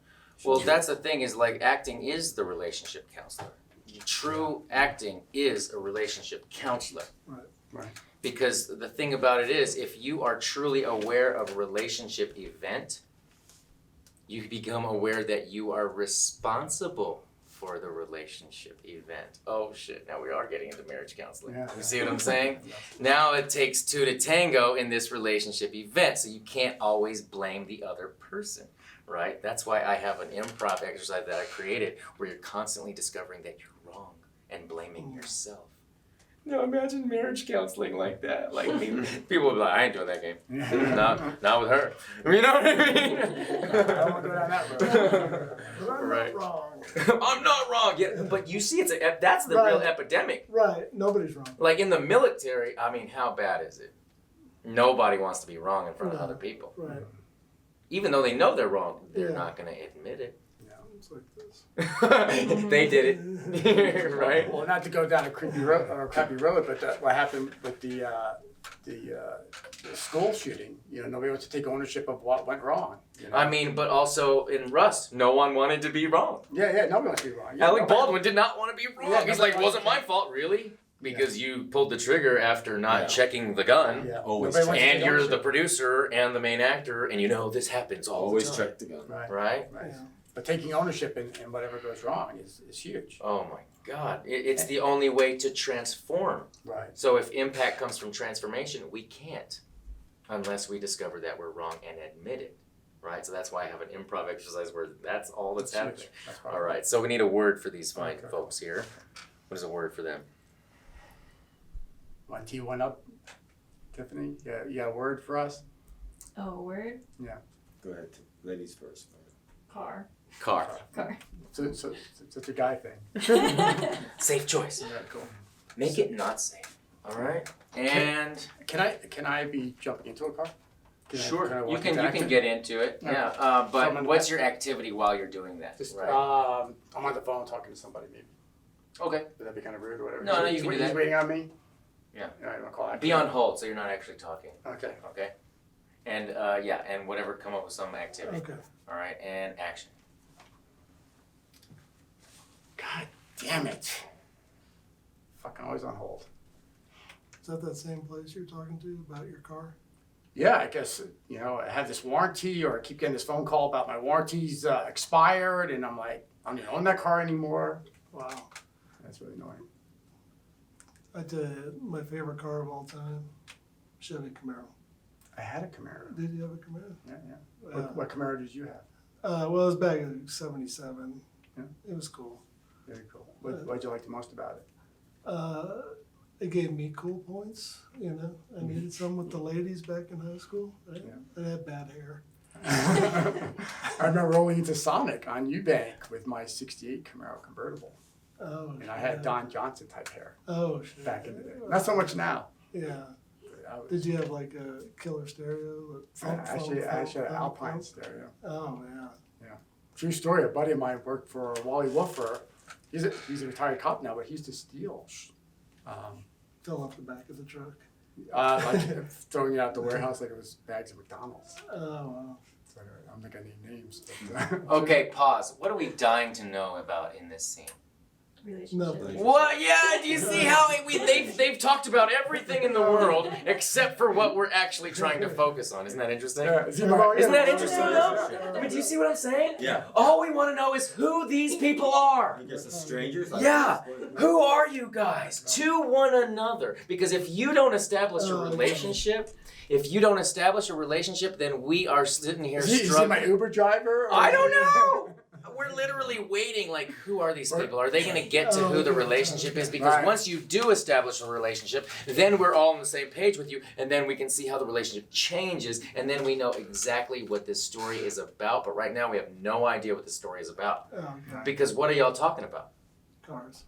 Well, that's the thing is like acting is the relationship counselor. True acting is a relationship counselor. Right. Because the thing about it is, if you are truly aware of a relationship event, you become aware that you are responsible for the relationship event. Oh shit, now we are getting into marriage counseling. Yeah. You see what I'm saying? Now it takes two to tango in this relationship event, so you can't always blame the other person, right? That's why I have an improv exercise that I created where you're constantly discovering that you're wrong and blaming yourself. Now imagine marriage counseling like that. Like people will be like, I ain't doing that game. Not with her. You know what I mean? I don't want to go down that road. But I'm Right. not wrong. I'm not wrong. Yeah, but you see, that's the real Right. epidemic. Right. Nobody's wrong. Like in the military, I mean, how bad is it? Nobody wants to be wrong in front of No. other people. Right. Even though they know they're wrong, they're Yeah. not going to admit it. It's like this. They did it, right? Well, not to go down a creepy road or a crappy road, but what happened with the school shooting? You know, nobody wants to take ownership of what went wrong. You know? I mean, but also in Rust, no one wanted to be wrong. yeah, nobody wants to be wrong. Yeah, Alec nobody- Baldwin did not want to be wrong. Yeah, He's nobody like, wants wasn't to- my fault, really? Because you pulled the trigger after not Yeah. checking the gun. Yeah, Always nobody wants to And take you're the ownership. producer and the main actor, and you know this happens all Always the time. check the gun. Right. Right? Right. Yeah. But taking ownership in whatever goes wrong is huge. Oh my God. It's the only way to transform. Right. So if impact comes from transformation, we can't unless we discover that we're wrong and admit it. Right? So that's why I have an improv exercise where that's all that's happening. huge. That's right. All right. So we need a word for these fine Okay. folks here. What is a word for them? One T, one up. Tiffany, yeah, you got a word for us? Oh, word? Go ahead. Ladies first. Car. Car. Car. So it's a guy thing. Safe choice. Yeah, cool. Make it not safe. All right. And Can I be jumping into a car? Can I sure, you walk can into action? get into it. Okay. Yeah. But Someone- what's your activity while you're doing that? Just, Right. I'm on the phone talking to somebody maybe. Okay. Would that be kind of rude or whatever? No, you He's can do he's that. waiting on me? Yeah. All right, I'll call action. Be on hold so you're not actually talking. Okay. Okay. And yeah, and whatever, come up with some activity. Okay. All right, and action. God damn it. Fucking always on hold. Is that same place you're talking to about your car? Yeah, I guess, you know, I have this warranty or I keep getting this phone call about my warranty's expired and I'm like, I don't own that car anymore. Wow. That's really annoying. I tell you, my favorite car of all time, Chevy Camaro. I had a Camaro. Did you have a Camaro? Yeah. What Camaro did you have? Well, it was back in '77. Yeah. It was cool. Very cool. What did you like the most about it? It gave me cool points, you know. I needed some with the ladies back in high school. Right? Yeah. I had bad hair. Oh, I remember rolling into Sonic on Eubank with my '68 Camaro convertible, Oh. and I had Don Johnson type hair Oh shit. back in the day. Not so much now. Yeah. I was- Did you have like a killer stereo? I actually had an Alpine stereo. Oh yeah. True story. A buddy of mine worked for Wally Woofer. He's a retired cop now, but he used to steal. Fell off the back of the truck. Like throwing it out the warehouse like it was bags of McDonald's. Oh wow. So, I'm not gonna name names. But, Okay, pause. What are we dying to know about in this scene? Relationship. Nothing. What? Yeah, do you see how they've talked about everything in the world except for what we're actually trying to focus on. Isn't that interesting? Isn't that interesting though? I mean, do you see what I'm saying? Yeah. All we want to know is who these people are. I guess the strangers. Like, Yeah. Who are you guys to one another? Because if you don't establish a relationship, then we are sitting here Is he struggling. my Uber driver? Or I don't know. We're literally waiting, like, who are these people? Are they going to get to who the relationship is? Because Right. once you do establish a relationship, then we're all on the same page with you, and then we can see how the relationship changes, and then we know exactly what this story is about. But right now, we have no idea what the story is about. Oh okay. Because what are y'all talking about? Cars.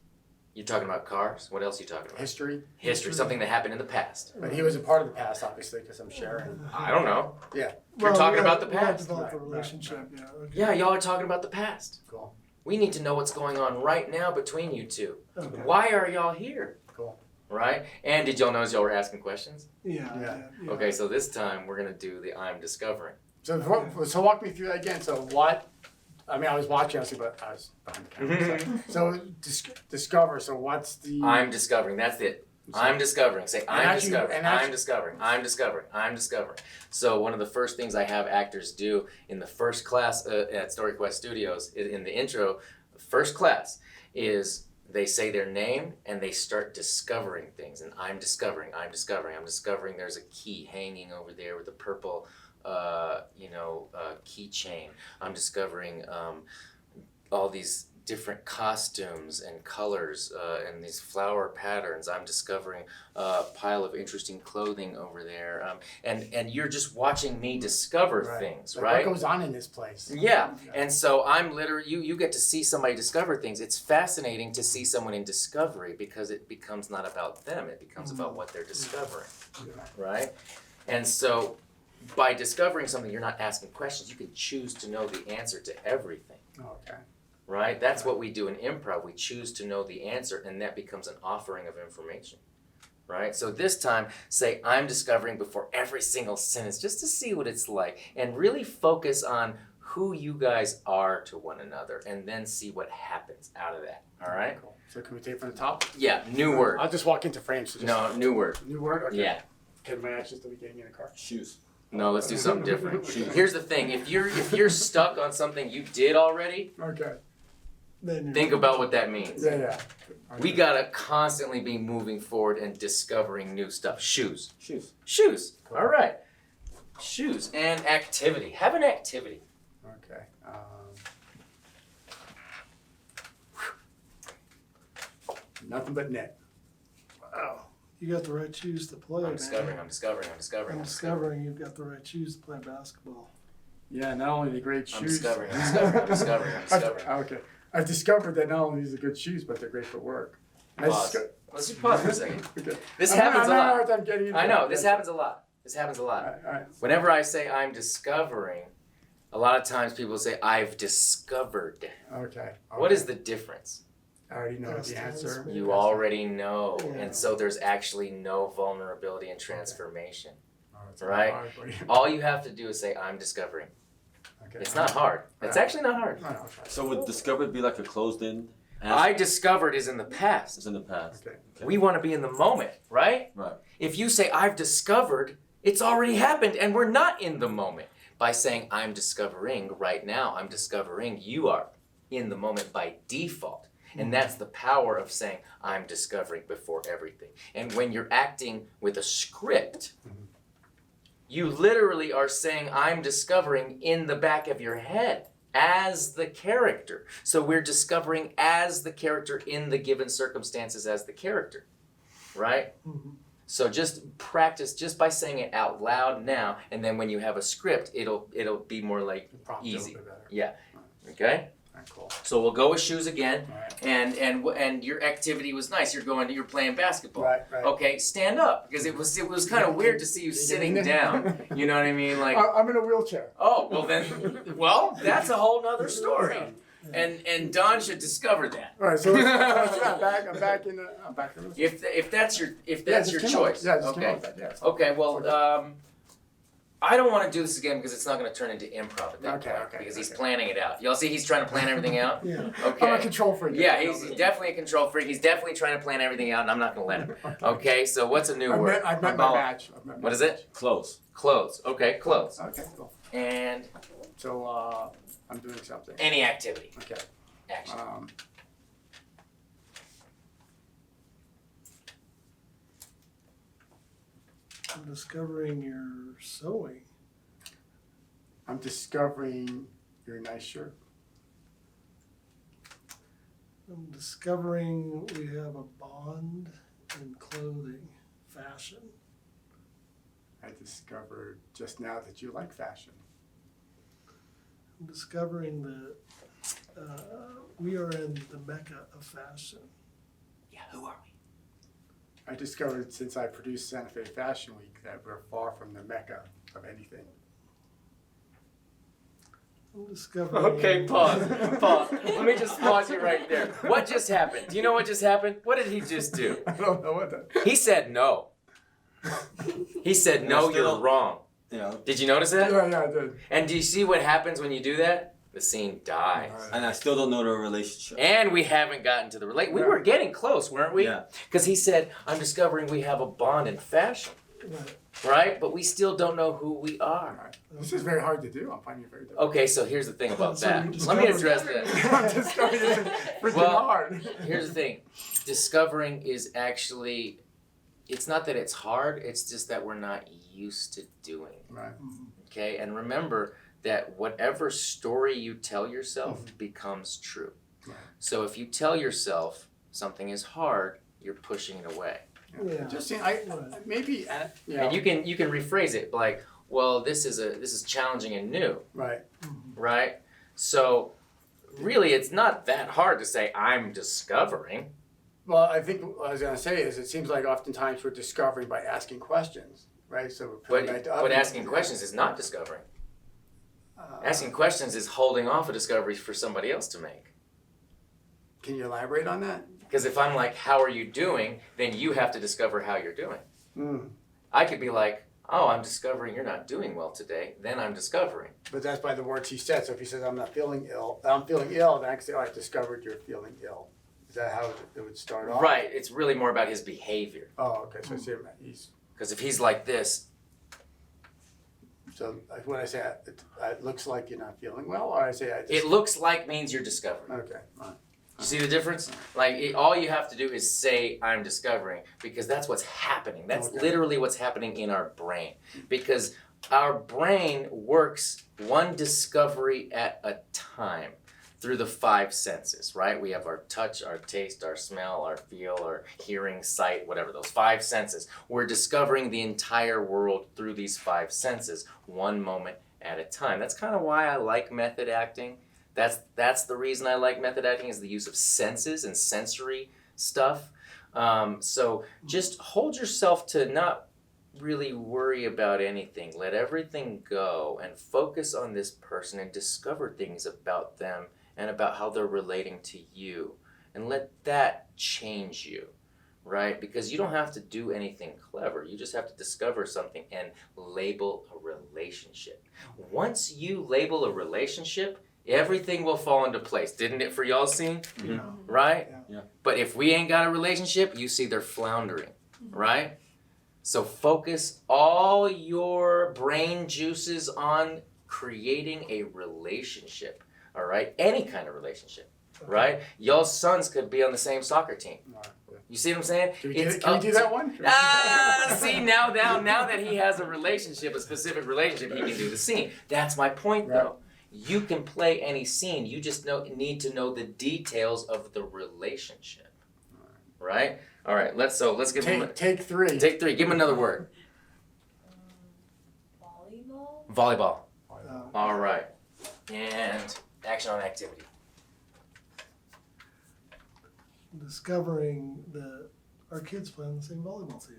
You're talking about cars? What else are you talking about? History. History, something that happened in the past. But he was a part of the past, obviously, because I'm sharing. I don't know. Yeah. You're talking about the we had past. developed a Right, relationship. right. Yeah. Okay. Yeah, y'all are talking about the past. Cool. We need to know what's going on right now between you two. Okay. Why are y'all here? Cool. Right? And did y'all notice y'all were asking questions? Yeah. Yeah. Okay, so this time we're gonna do the I'm discovering. So walk me through that again. So what? I mean, I was watching, obviously, but I was behind the camera. So discover. So what's the? I'm discovering. That's it. I'm discovering. Say I'm actually- discovering. and I'm actually- discovering. I'm discovering. I'm discovering. So one of the first things I have actors do in the first class at StoryQuest Studios in the intro, first class, is they say their name and they start discovering things. And I'm discovering. I'm discovering. I'm discovering. There's a key hanging over there with a purple, keychain. I'm discovering all these different costumes and colors and these flower patterns. I'm discovering a pile of interesting clothing over there. And you're just watching me discover things, Like, right? What goes on in this place? Yeah, and so I'm literally, you get to see somebody discover things. It's fascinating to see someone in discovery because it becomes not about them, it becomes about what they're discovering, right? And so by discovering something, you're not asking questions, you can choose to know the answer to everything. Okay. Right? That's what we do in improv. We choose to know the answer, and that becomes an offering of information. Right? So this time, say, I'm discovering before every single sentence, just to see what it's like, and really focus on who you guys are to one another, and then see what happens out of that. All right? Cool. So can we take from the top? Yeah, new word. I'll just walk into frame. So just No, new word. New word? Okay. Yeah. Can my actions still be getting in the car? Shoes. No, let's do something different. Here's the thing. If you're stuck on something you did already, Okay. Then you're- think about what that means. Yeah. We gotta constantly be moving forward and discovering new stuff. Shoes. Shoes. All right. Shoes and activity. Have an activity. Okay. Nothing but net. Wow. You got the right shoes to play, I'm man. discovering. I'm discovering. I'm discovering. I'm discovering you've got the right shoes to play basketball. Yeah, not only the great shoes. I'm discovering. I'm discovering. I'm discovering. I'm discovering. Okay. I've discovered that not only these are good shoes, but they're great for work. And I Pause. disco- Let's just pause for a second. Okay. This I'm happens a not- lot. I'm getting into I it. know. This Yeah. happens a lot. This happens a lot. All right. Whenever I say I'm discovering, a lot of times people say I've discovered. Okay. What is the difference? I already know Past the tense, answer. maybe. You already know, Yeah. and so there's actually no vulnerability and transformation. Oh, it's Right. hard, buddy. All you have to do is say, I'm discovering. Okay. It's not hard. It's actually not hard. No, I'll try. So would discovered be like a closed-in? I discovered is in the past. It's in the past. Okay. We want to be in the moment, right? Right. If you say, I've discovered, it's already happened and we're not in the moment. By saying, I'm discovering right now, I'm discovering, you are in the moment by default. And that's the power of saying, I'm discovering before everything. And when you're acting with a script, you literally are saying, I'm discovering in the back of your head as the character. So we're discovering as the character in the given circumstances as the character, right? Mhm. So just practice just by saying it out loud now, and then when you have a script, it'll be more like Prompt it a easy. little bit better. Yeah. Okay. All right, cool. So we'll go with shoes again, All right. and your activity was nice. You're playing basketball. Right, right. Okay, stand up because it was kind of weird to see you sitting down. You know what I mean? Like, I'm in a wheelchair. oh well then, well that's a whole nother story, and Don should discover that. All right, so I'm back in the. If that's your just came choice. Up, yeah, just came Okay. up with that, yeah. Okay. Well, I don't want to do this again because it's not going to turn into improv at that Okay, point okay, because he's okay. planning it out. Y'all see, he's trying to plan everything out. Yeah. Okay. I'm a control freak. Yeah, he's definitely a control freak. He's definitely trying to plan everything out, and I'm not going to let him. Okay, so what's a new word? I've met my match. I've met my What is it? Close. Clothes. Okay, clothes. Okay, cool. And So I'm doing something. any activity. Okay. Action. I'm discovering your sewing. I'm discovering your nice shirt. I'm discovering we have a bond in clothing, fashion. I discovered just now that you like fashion. I'm discovering that we are in the mecca of fashion. Yeah, who are we? I discovered since I produced Santa Fe Fashion Week that we're far from the mecca of anything. I'm discovering. Okay, pause. Pause. Let me just pause you right there. What just happened? Do you know what just happened? What did he just do? I don't know what that. He said no. He said no, you're wrong. Yeah. Did you notice that? Yeah, I did. And do you see what happens when you do that? The scene dies. And I still don't know the relationship. And we haven't gotten to the We were getting close, weren't we? Yeah. Because he said, I'm discovering we have a bond in fashion, Right. right? But we still don't know who we are. Alright. This is very hard to do. I'm finding it very difficult. Okay, so here's the thing about So that. you Let me discovered- address that. I'm discovering this is freaking Well, hard. Here's the thing. Discovering is actually, it's not that it's hard, it's just that we're not used to doing it. Right. Okay? And remember that whatever story you tell yourself becomes true. Right. So if you tell yourself something is hard, you're pushing it away. Yeah. Just seeing, Right. maybe, And you can rephrase it like, well, this is challenging and new, right. right? So really it's not that hard to say I'm discovering. Well, I think what I was going to say is it seems like oftentimes we're discovering by asking questions, right? So we're pulling back to But asking questions is not discovering. Asking questions is holding off a discovery for somebody else to make. Can you elaborate on that? Because if I'm like, how are you doing? Then you have to discover how you're doing. Mm. I could be like, oh, I'm discovering you're not doing well today. Then I'm discovering. But that's by the words he said. So if he says, I'm not feeling ill, I'm feeling ill, then I can say, oh, I discovered you're feeling ill. Is that how it would start off? Right. It's really more about his behavior. Oh, okay. So I see him, he's, Because if he's like this, so when I say it looks like you're not feeling well, or I say I just, it looks like means you're discovering. okay, all right. You see the difference? Like, all you have to do is say, I'm discovering, because that's what's happening. That's Okay. literally what's happening in our brain. Because our brain works one discovery at a time through the 5 senses, right? We have our touch, our taste, our smell, our feel, our hearing, sight, whatever, those 5 senses. We're discovering the entire world through these 5 senses, one moment at a time. That's kind of why I like method acting. That's the reason I like method acting, is the use of senses and sensory stuff. So just hold yourself to not really worry about anything. Let everything go and focus on this person and discover things about them and about how they're relating to you. And let that change you, right? Because you don't have to do anything clever. You just have to discover something and label a relationship. Once you label a relationship, everything will fall into place. Didn't it for y'all scene? Yeah. Right? Yeah. But if we ain't got a relationship, you see they're floundering, right? So focus all your brain juices on creating a relationship, all right? Any kind of relationship, right? Y'all sons could be on the same soccer team. All right. Yeah. You see what I'm saying? Can we up do to- that one? See, now that he has a relationship, a specific relationship, he can do the scene. That's my point, Right. though. You can play any scene. You just need to know the details of the relationship, right? All right, let's give him Take three. take 3. Give him another word. Volleyball? Volleyball. Uh, All right. And action on activity. discovering that our kids play on the same volleyball team.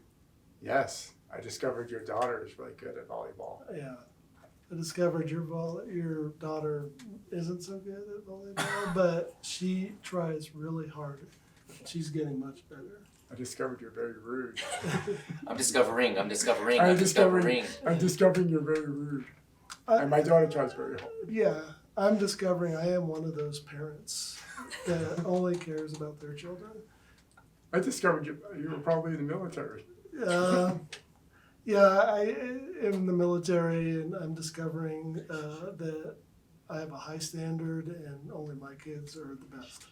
Yes, I discovered your daughter is really good at volleyball. Yeah. I discovered your daughter isn't so good at volleyball, but she tries really hard. She's getting much better. I discovered you're very rude. I'm discovering. I'm discovering you're very rude. And my daughter tries very hard. Yeah, I'm discovering I am one of those parents that only cares about their children. I discovered you were probably in the military. Yeah, I am in the military, and I'm discovering that I have a high standard, and only my kids are the best.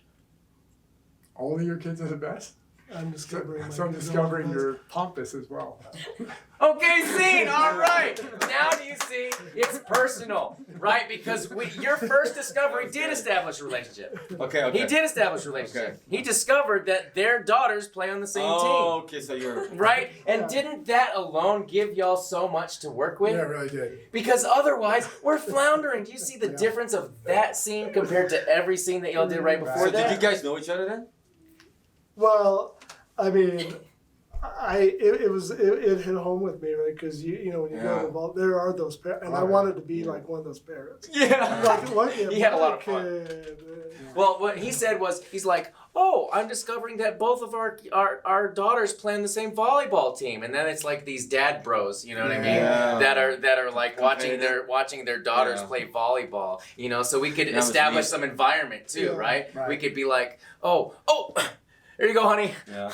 Only your kids are the best? I'm discovering. So I'm discovering you're pompous as well. Okay, scene. All right. Now do you see? It's personal, right? Because your first discovery did establish a relationship. Okay. He did establish a relationship. Okay. He discovered that their daughters play on the same Oh, team. okay. So you're Right? And Yeah. didn't that alone give y'all so much to work with? Yeah, it really did. Because otherwise, we're floundering. Do you see the Yeah. difference of that scene compared to every scene that y'all did right before So that? did you guys know each other then? Well, I mean, it hit home with me, right? Because you know when you go Yeah. to vault, there are those parents, and I wanted to be like one of those parents. Yeah. Like, look at He had a my lot of fun. kid. Well, what he said was, he's like, oh, I'm discovering that both of our daughters play on the same volleyball team, and then it's like these dad bros, you know what I mean? Yeah. That are like watching their daughters Yeah. play volleyball, you know. So we could That was establish neat. some environment too, Yeah. right? Right. We could be like, oh, here you go, honey. Yeah.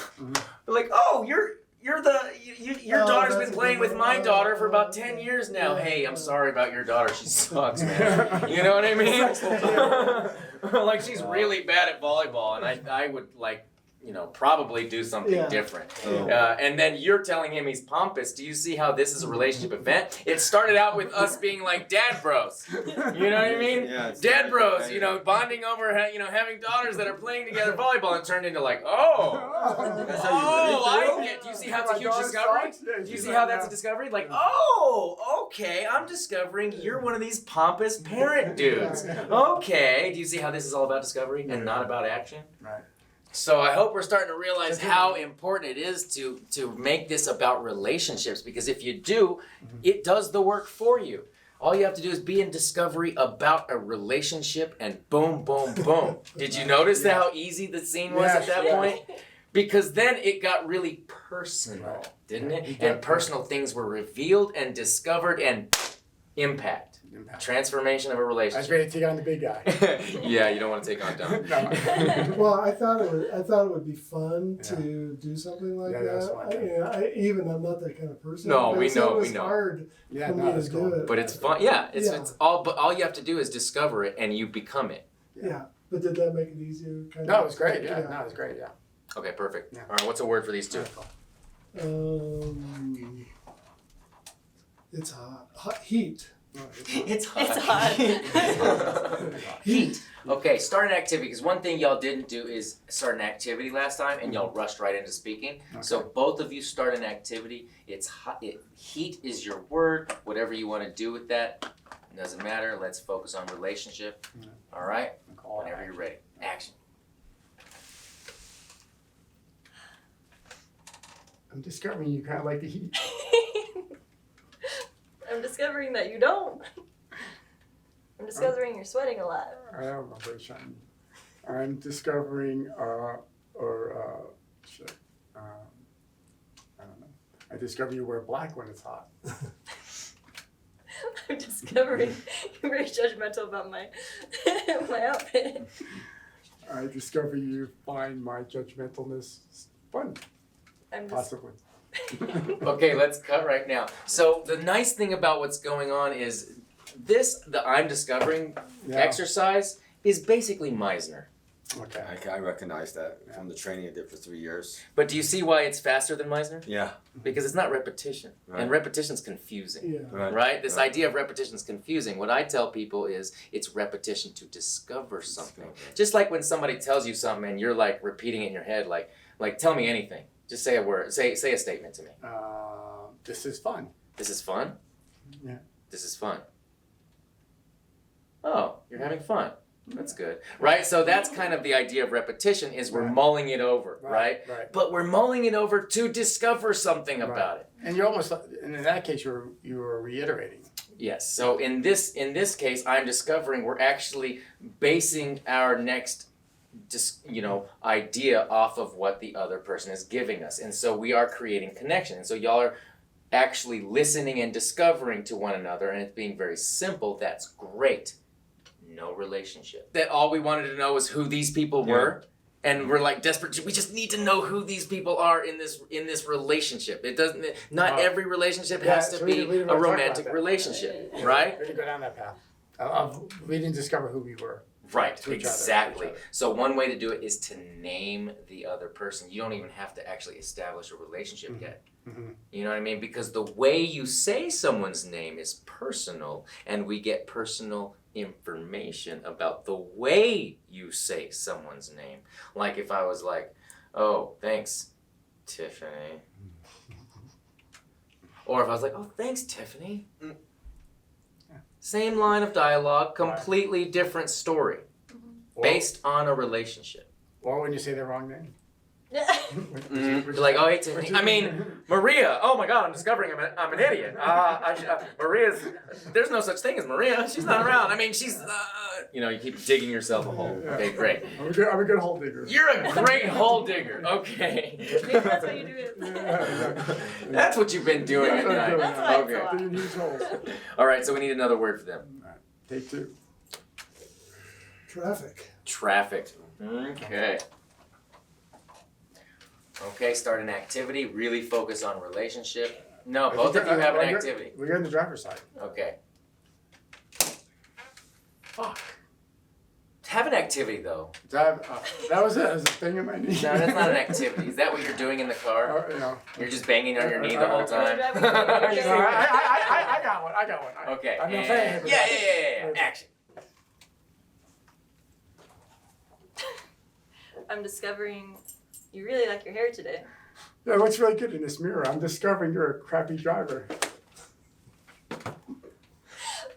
We're like, oh, your Oh, daughter's that's been a playing good with one. my daughter for about 10 years now. Yeah. Hey, I'm sorry about your daughter. She sucks, man. You know what I mean? Like, she's really bad at volleyball, and I would like, you know, probably do something Yeah. different. Oh. And then you're telling him he's pompous. Do you see how this is a relationship event? It started out with us being like dad bros. You know what I mean? Yeah, it's Dad like- bros, you know, bonding over, you know, having daughters that are playing together volleyball, and turned into like, oh. That's how you really I feel? get. Do you see how it's a My huge daughter discovery? sucks? Yeah, Do you she's see like, how that's a yeah. discovery? Like, oh, okay, I'm discovering you're one of these pompous parent dudes. Okay, do you see how this is all about discovery and not about action? Right. So I hope we're starting to realize how important it is to make this about relationships, because if you do, it does the work for you. All you have to do is be in discovery about a relationship, and boom, boom, boom. Did you notice how easy the scene was at that point? Because then it got really personal, didn't it? And personal things were revealed and discovered, and impact. Transformation of a I was relationship. ready to take on the big guy. Yeah, you don't want to take on Don. Well, I thought it would be fun to do something like Yeah, that's that. fun, I'm not that kind of person. No, but we so know, It was we know. hard Yeah, for no, me that's to cool. do it. But it's fun. Yeah, Yeah. it's all. But all you have to do is discover it, and you become it. Yeah, but did that make it easier? No, it was great. Yeah, no, it was great. Yeah. Okay, perfect. Yeah. All right, what's a word for these two? It's hot. Heat. It's hot. It's hot. Heat. Okay, start an activity. Because one thing y'all didn't do is start an activity last time, and y'all rushed right into speaking. So both of you start an activity. It's hot. Heat is your word. Whatever you want to do with that, doesn't matter. Let's focus on relationship. All right. Whenever you're ready. Action. I'm discovering you kind of like the heat. I'm discovering that you don't. I'm discovering you're sweating a lot. I am very shiny. I'm discovering, shit. I don't know. I discover you wear black when it's hot. I'm discovering you're very judgmental about my my outfit. I discover you find my judgmentalness fun, I'm just possibly. Okay, let's cut right now. So the nice thing about what's going on is the I'm discovering exercise is basically Meisner. Okay. I recognize that from the training I did for 3 years. But do you see why it's faster than Meisner? Yeah. Because it's not repetition. Right. And repetition's confusing. Yeah. Right? This idea of repetition is confusing. What I tell people is it's repetition to discover something. Just like when somebody tells you something and you're like repeating it in your head, like, Like, tell me anything. Just say a word. Say a statement to me. This is fun. This is fun? Yeah. This is fun. Oh, you're having fun. That's good. Right? So that's kind of the idea of repetition is we're Right. mulling it over, right? Right. But we're mulling it over to discover something about it. And you're almost, and in that case, you were reiterating. Yes. So in this case, I'm discovering we're actually basing our next idea off of what the other person is giving us. And so we are creating connection. And so y'all are actually listening and discovering to one another, and it's being very simple. That's great. No relationship. That all we wanted to know was who these people were. And we're like desperate. We just need to know who these people are in this relationship. It doesn't. Not every relationship has to be a romantic relationship, right? We didn't go down that path. We didn't discover who we were. Right. To each other, Exactly. to each other. So one way to do it is to name the other person. You don't even have to actually establish a relationship yet. Mm-hmm. You know what I mean? Because the way you say someone's name is personal, and we get personal information about the way you say someone's name. Like if I was like, oh, thanks, Tiffany. Or if I was like, oh, thanks, Tiffany. Same line of dialogue, completely different story, based on a relationship. Or when you say the wrong name. You're like, oh, hey, Tiffany. I mean, Maria. Oh my God, I'm discovering I'm an idiot. Maria's. There's no such thing as Maria. She's not around. I mean, she's. You keep digging yourself a hole. Okay, great. I'm a good hole digger. You're a great hole digger. Okay. Maybe that's how you do it. That's what you've been doing at night. That's why it's a Okay. lot. Digging huge holes. All right, so we need another word for them. Take two. Traffic. Traffic. Okay. Okay, start an activity. Really focus on relationship. No, both of you have an activity. We're on the driver's side. Okay. Fuck. Have an activity though. That was it. That was a thing in my knee. No, that's not an activity. Is that what you're doing in the car? You're just banging on your knee the whole time? I got one. Okay. I'm not and- saying it. Yeah. Action. I'm discovering you really like your hair today. Yeah, what's really good in this mirror? I'm discovering you're a crappy driver.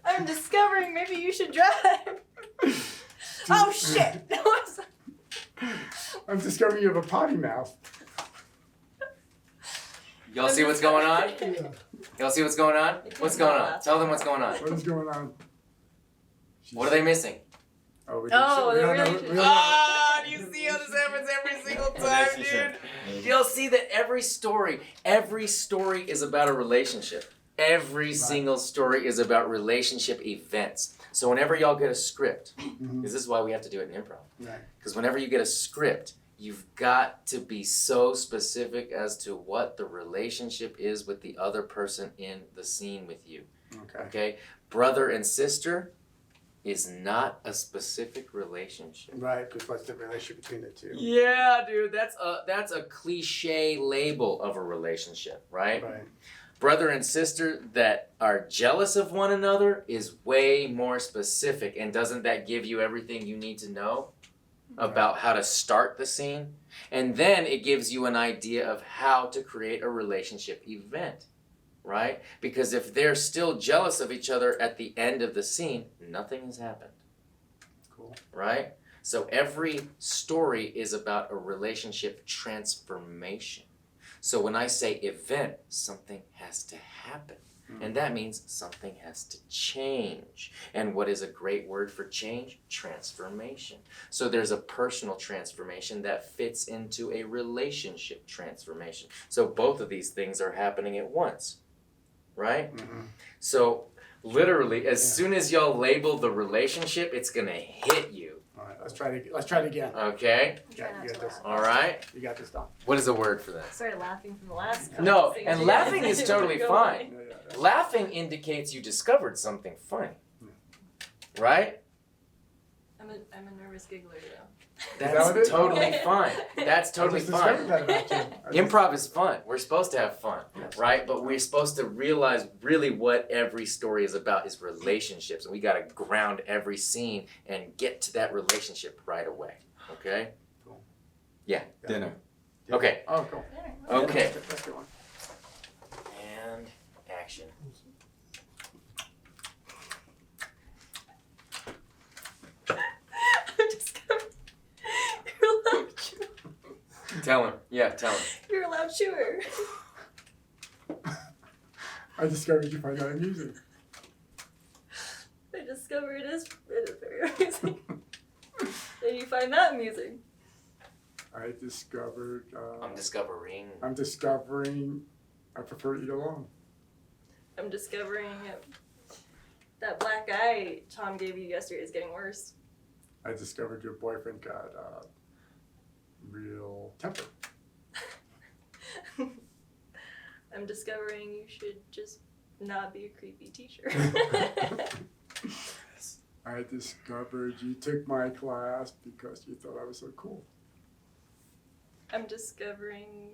I'm discovering maybe you should drive. Oh shit! I'm discovering you have a potty mouth. Y'all see what's going on? Yeah. Y'all see what's going on? What's going on? Tell them what's going on. What is going on? What are they missing? Oh, they really should- Ah, do you see how this happens every single time, dude? You'll see that every story is about a relationship. Every single story is about relationship events. So whenever y'all get a script, because this is why we have to do it in improv. Right. Because whenever you get a script, you've got to be so specific as to what the relationship is with the other person in the scene with you. Okay? Brother and sister is not a specific relationship. Right, because what's the relationship between the two? Yeah, dude, that's a cliche label of a relationship, right? Right. Brother and sister that are jealous of one another is way more specific, and doesn't that give you everything you need to know about how to start the scene? And then it gives you an idea of how to create a relationship event, right? Because if they're still jealous of each other at the end of the scene, nothing has happened. Cool. Right? So every story is about a relationship transformation. So when I say event, something has to happen. And that means something has to change. And what is a great word for change? Transformation. So there's a personal transformation that fits into a relationship transformation. So both of these things are happening at once, right? Mm-hmm. So literally, as soon as y'all label the relationship, it's gonna hit you. All right, let's try it again. Okay? Try not to laugh. All right? You got this done. What is a word for that? I started laughing from the last No, conversation. and laughing is totally Go fine. away. Laughing indicates you discovered something funny, right? I'm a nervous giggler though. that That's what it is? totally fine. That's totally I just discovered fine. that about you. Improv is fun. We're supposed to have fun, Yes. right? But we're supposed to realize really what every story is about is relationships. And we got to ground every scene and get to that relationship right away, okay? Cool. Yeah. Dinner. Okay. Oh, cool. Okay. That's a good one. And action. I'm discovering you're a loud chewer. Tell him. Yeah, tell him. You're a loud chewer. I discovered you find that amusing. I discover it is very amusing. And you find that amusing. I discovered. I'm discovering. I'm discovering. I prefer to eat alone. I'm discovering that black eye Tom gave you yesterday is getting worse. I discovered your boyfriend got real temper. I'm discovering you should just not be a creepy teacher. I discovered you took my class because you thought I was so cool. I'm discovering.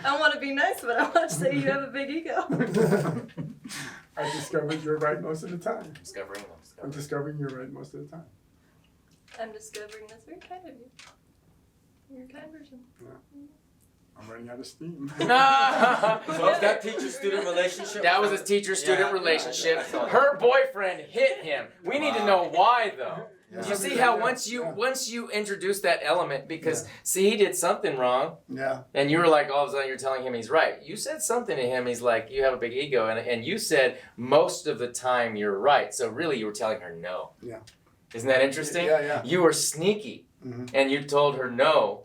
I want to be nice, but I want to say you have a big ego. I discovered you're right most of the time. Discovering. I'm discovering you're right most of the time. I'm discovering that's very kind of you. You're a kind person. I'm running out of steam. So is that teacher-student relationship? That was a teacher-student Yeah. relationship. Yeah. Her boyfriend hit him. We need to know why, though. Yeah. You see how Yeah. once you introduce that element, because see, he did something wrong, Yeah. and you were like, all of a sudden you're telling him he's right. You said something to him. He's like, you have a big ego, and you said most of the time you're right. So really, you were telling her no. Yeah. Isn't that interesting? Yeah. You were sneaky, Mhm. and you told her no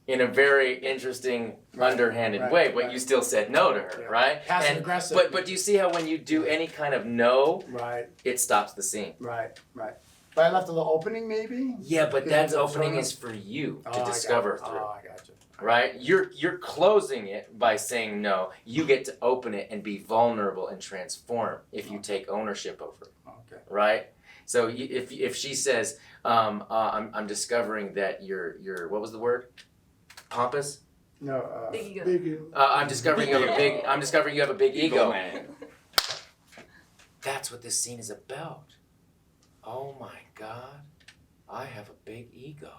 in a very interesting, underhanded right, way, but right. you still said no to her, Yeah. right? Passive And- aggressive. But do you see how when you do any kind of no, Right. it stops the scene? Right. But I left a little opening, maybe. Yeah, but Because that it's opening thrown is for you Oh, to I discover got, through. Oh, I got you. Right? You're closing it by saying no. You get to open it and be vulnerable and transform if you take ownership over it. Okay. Right? So if she says, I'm discovering that you're what was the word? Pompous? No. Big ego. Big ego. I'm discovering you have a big ego. man. That's what this scene is about. Oh my God, I have a big ego.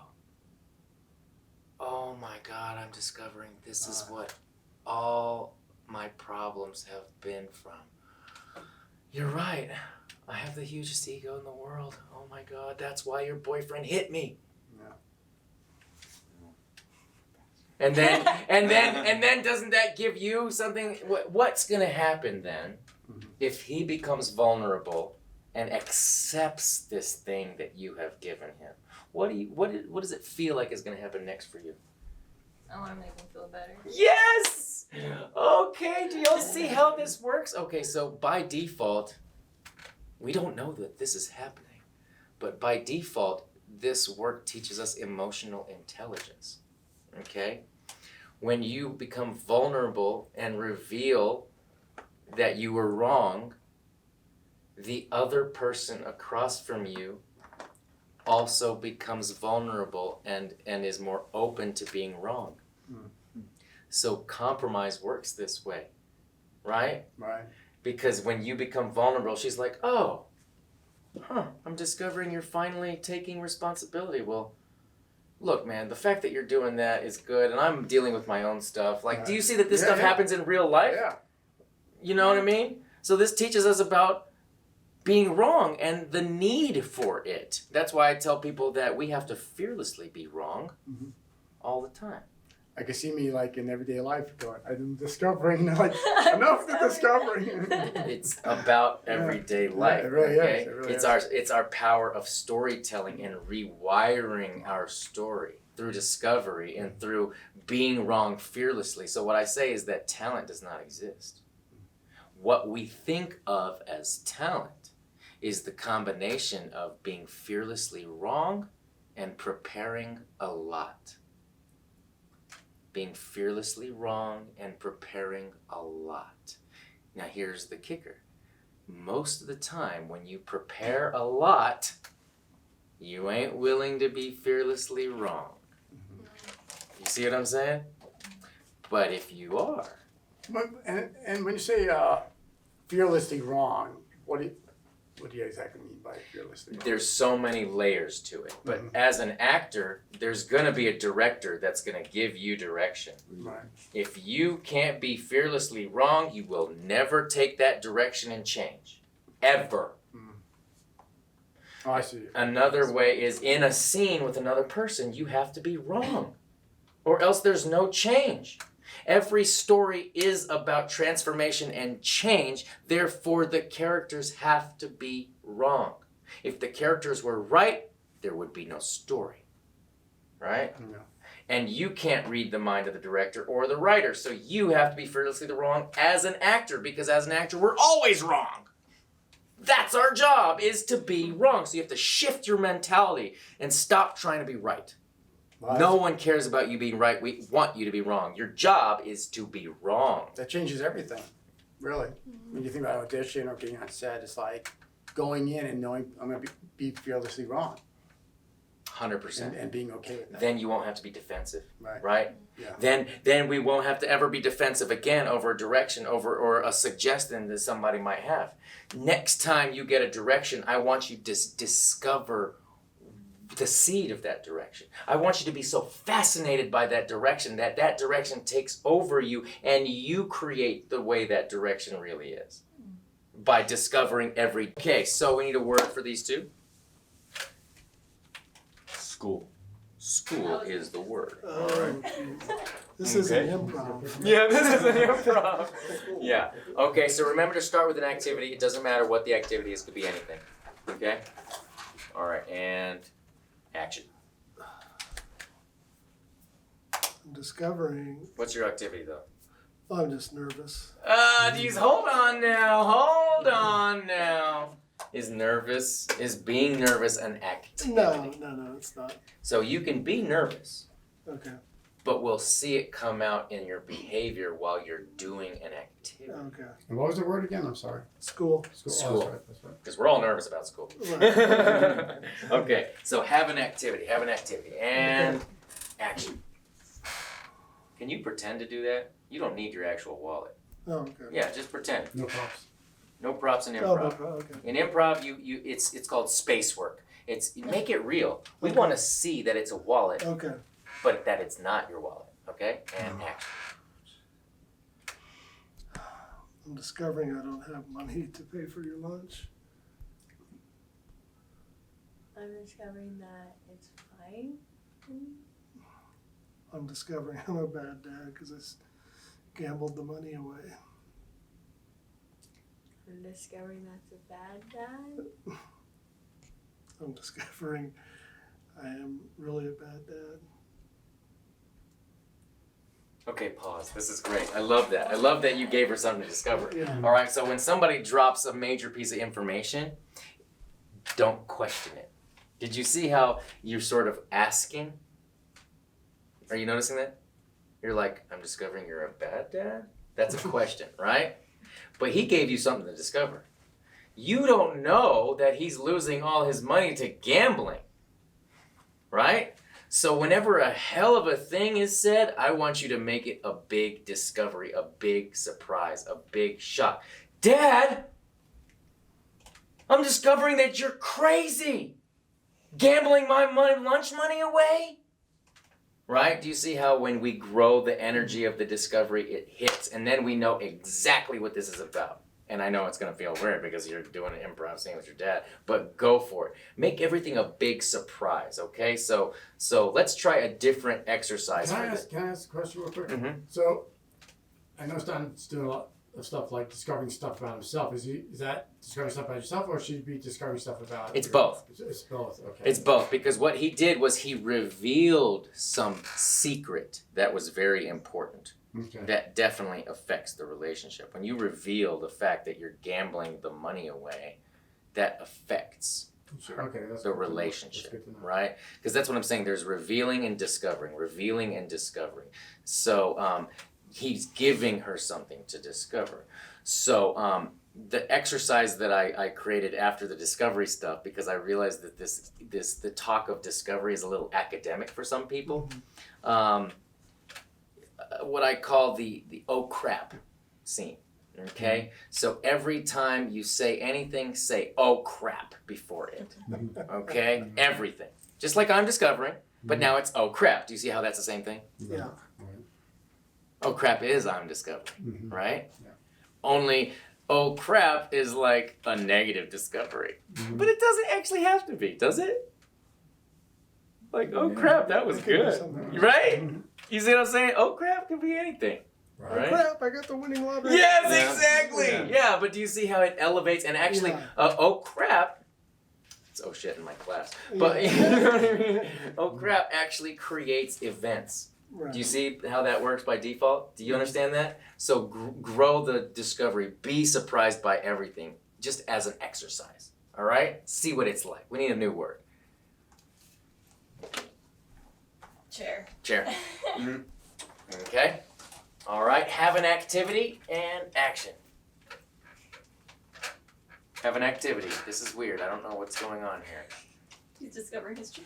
Oh my God, I'm discovering this is what all my problems have been from. You're right. I have the hugest ego in the world. Oh my God, that's why your boyfriend hit me. Yeah. And then doesn't that give you something? What's gonna happen then if he becomes vulnerable and accepts this thing that you have given him? What does it feel like is gonna happen next for you? I want to make him feel better. Yes! Okay, do y'all see how this works? Okay, so by default, we don't know that this is happening, but by default, this work teaches us emotional intelligence. Okay? When you become vulnerable and reveal that you were wrong, the other person across from you also becomes vulnerable and is more open to being wrong. So compromise works this way, right? Right. Because when you become vulnerable, she's like, oh, I'm discovering you're finally taking responsibility. Well, look, man, the fact that you're doing that is good, and I'm dealing with my own stuff. Like, do you see that this stuff happens in real life? Yeah. You know what I mean? So this teaches us about being wrong and the need for it. That's why I tell people that we have to fearlessly be wrong all the time. I can see me like in everyday life going, I'm discovering, like, enough to discovering. It's about everyday life. it really okay? is, it really It's our power of storytelling and rewiring our story through discovery and through being wrong fearlessly. So what I say is that talent does not exist. What we think of as talent is the combination of being fearlessly wrong and preparing a lot. Being fearlessly wrong and preparing a lot. Now here's the kicker. Most of the time when you prepare a lot, you ain't willing to be fearlessly wrong. You see what I'm saying? But if you are, And when you say fearlessly wrong, what do you, What do you exactly mean by fearlessly wrong? There's so many layers to it. But as an actor, there's going to be a director that's going to give you direction. Right. If you can't be fearlessly wrong, you will never take that direction and change. Ever. Oh, I see. Another way is in a scene with another person, you have to be wrong. Or else there's no change. Every story is about transformation and change. Therefore, the characters have to be wrong. If the characters were right, there would be no story. Right? Yeah. And you can't read the mind of the director or the writer. So you have to be fearlessly wrong as an actor, because as an actor, we're always wrong. That's our job, is to be wrong. So you have to shift your mentality and stop trying to be right. Well, No one cares about you being right. We want you to be wrong. Your job is to be wrong. that changes everything, really. When you think about audition or getting on set, it's like going in and knowing I'm going to be fearlessly wrong 100%. and being okay with that. Then you won't have to be defensive, Right. right? Yeah. Then we won't have to ever be defensive again over a direction or a suggestion that somebody might have. Next time you get a direction, I want you to discover the seed of that direction. I want you to be so fascinated by that direction that that direction takes over you and you create the way that direction really is by discovering every. Okay, so we need a word for these two. School. School is the word. Oh, geez. This is an improv. Yeah, this is an improv. Yeah. Okay, so remember to start with an activity. It doesn't matter what the activity is, it could be anything. Okay? All right, and action. I'm discovering. What's your activity though? I'm just nervous. Geez, hold on now. Is being nervous an activity? No, it's not. So you can be nervous, Okay. but we'll see it come out in your behavior while you're doing an activity. Okay. And what was the word again? I'm sorry. School. School. Oh, that's right. That's right. Because we're all nervous about school. Right. Okay, so have an activity, and action. Can you pretend to do that? You don't need your actual wallet. Oh, okay. Yeah, just pretend. No props. No props in Oh, improv. okay. In improv, it's called space work. You make it real. We want to see that it's a wallet, Okay. but that it's not your wallet. Okay, and action. I'm discovering I don't have money to pay for your lunch. I'm discovering that it's fine. I'm discovering I'm a bad dad because I gambled the money away. I'm discovering that's a bad dad. I'm discovering I am really a bad dad. Okay, pause. This is great. I love that. I love that you gave her something to discover. Yeah. All right, so when somebody drops a major piece of information, don't question it. Did you see how you're sort of asking? Are you noticing that? You're like, I'm discovering you're a bad dad? That's a question, right? But he gave you something to discover. You don't know that he's losing all his money to gambling, right? So whenever a hell of a thing is said, I want you to make it a big discovery, a big surprise, a big shock. Dad, I'm discovering that you're crazy. Gambling my lunch money away? Right? Do you see how when we grow the energy of the discovery, it hits, and then we know exactly what this is about. And I know it's going to feel weird because you're doing an improv scene with your dad, but go for it. Make everything a big surprise, okay? So let's try a different exercise. Can I ask a question real quick? Mhm. So, I know Stan's doing a lot of stuff like discovering stuff about himself. Is that discovering stuff about yourself, or should you be discovering stuff about? It's both. It's both. Okay. It's both, because what he did was he revealed some secret that was very important. Okay. That definitely affects the relationship. When you reveal the fact that you're gambling the money away, that affects Okay. That's the good to know. relationship, That's good to know. right? Because that's what I'm saying. There's revealing and discovering. So he's giving her something to discover. So the exercise that I created after the discovery stuff, because I realized that the talk of discovery is a little academic for some people. What I call the oh crap scene. Okay? So every time you say anything, say, oh crap, before it. Okay? Everything. Just like I'm discovering, but now it's oh crap. Do you see how that's the same thing? Yeah. Oh crap is I'm discovering, Mhm. right? Yeah. Only oh crap is like a negative discovery. Mhm. But it doesn't actually have to be, does it? Like, oh Yeah. crap, that was It could be good. something. Right? Mhm. You see what I'm saying? Oh crap can be anything. Oh Right? crap! I got the winning lottery. Yes, Yeah. exactly. Yeah, but do you see how it elevates and actually, Yeah. oh crap. It's oh shit in my class. But you know what I mean? Oh crap actually creates events. Right. Do you see how that works by default? Do you understand that? So grow the discovery. Be surprised by everything, just as an exercise. All right? See what it's like. We need a new word. Chair. Chair. Okay. All right. Have an activity and action. Have an activity. This is weird. I don't know what's going on here. He's discovering his chair.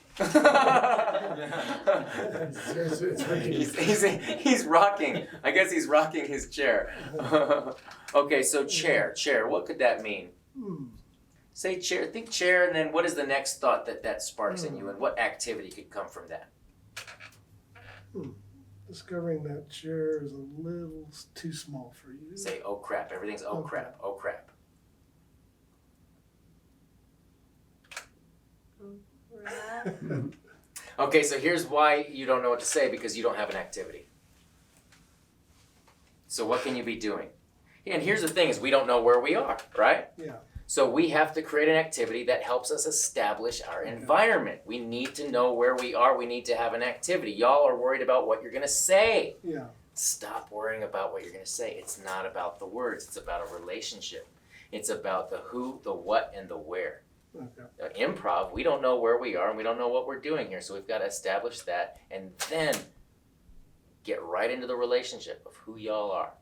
He's rocking. I guess he's rocking his chair. Okay, so chair. What could that mean? Say chair. Think chair, and then what is the next thought that sparks in you, and what activity could come from that? Discovering that chair is a little too small for you. Say, oh crap. Everything's oh crap. Oh crap. Crap. Okay, so here's why you don't know what to say, because you don't have an activity. So what can you be doing? And here's the thing is we don't know where we are, right? Yeah. So we have to create an activity that helps us establish our environment. We need to know where we are. We need to have an activity. Y'all are worried about what you're going to say. Yeah. Stop worrying about what you're going to say. It's not about the words. It's about a relationship. It's about the who, the what, and the where. Okay. Improv, we don't know where we are and we don't know what we're doing here. So we've got to establish that and then get right into the relationship of who y'all are.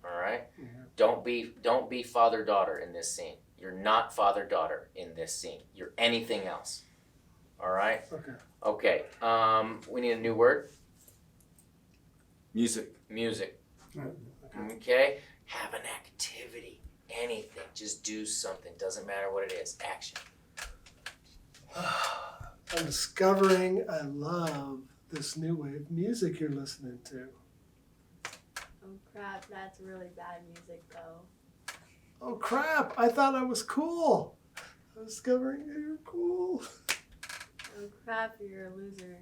All right? Yeah. Don't be father-daughter in this scene. You're not father-daughter in this scene. You're anything else. All right? Okay. Okay. We need a new word. Music. Music. Right. Okay? Have an activity. Anything. Just do something. Doesn't matter what it is. Action. I'm discovering I love this new wave music you're listening to. Oh crap, that's really bad music though. Oh crap! I thought I was cool. I'm discovering that you're cool. Oh crap, you're a loser.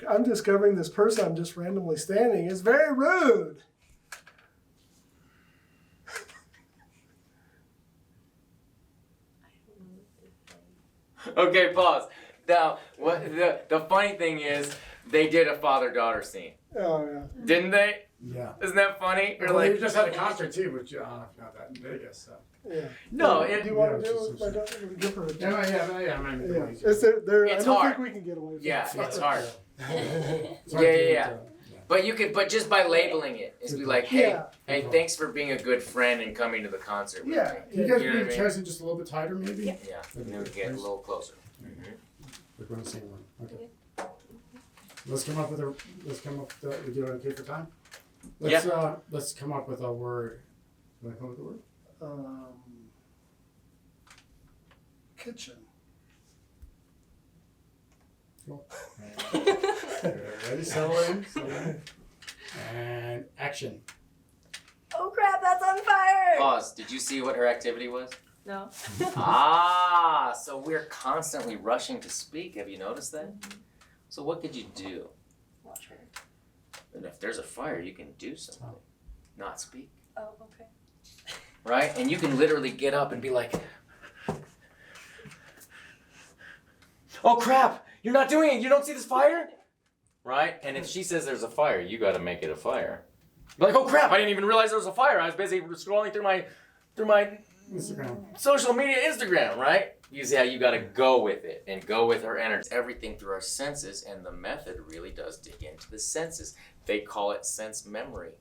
I'm discovering this person I'm just randomly standing is very rude. I don't know what to say. Okay, pause. Now, what the funny thing is, they did a father-daughter scene, Oh yeah. didn't they? Yeah. Isn't that funny? Or Well, like, you just had a concert too, which I don't know if you know that in Vegas. So. Yeah. no, Do it, you want yeah, to do it it's with my daughter? Give her a Yeah, I might make it Yeah. easier. Is there, It's I don't hard. think we can get away with yeah, that. it's hard. It's hard Yeah, to do yeah. it, But you could, but just by labeling it, is be like, hey, Yeah. hey, thanks for being a good friend and coming to the concert with Yeah. me. Can you You guys know move what I the mean? chairs in just a little bit tighter, maybe? Yeah. Yeah, and then we get a little closer. We're going to the same one. Okay. Let's come up with we do it okay for time? Let's come up with a word. Want to come up with a word? Kitchen. Cool. Ready, settle in. And action. Oh crap, that's on fire! Pause. Did you see what her activity was? No. So we're constantly rushing to speak. Have you noticed that? So what could you do? Watch her. And if there's a fire, you can do something, not speak, Oh, okay. right? And you can literally get up and be like, "Oh crap! You're not doing it. You don't see this fire?" Right? And if she says there's a fire, you got to make it a fire. You're like, "Oh crap! I didn't even realize there was a fire. I was busy scrolling through my Instagram. social media Instagram." Right? You see how you got to go with it and go with her energy. Everything through our senses, and the method really does dig into the senses. They call it sense memory.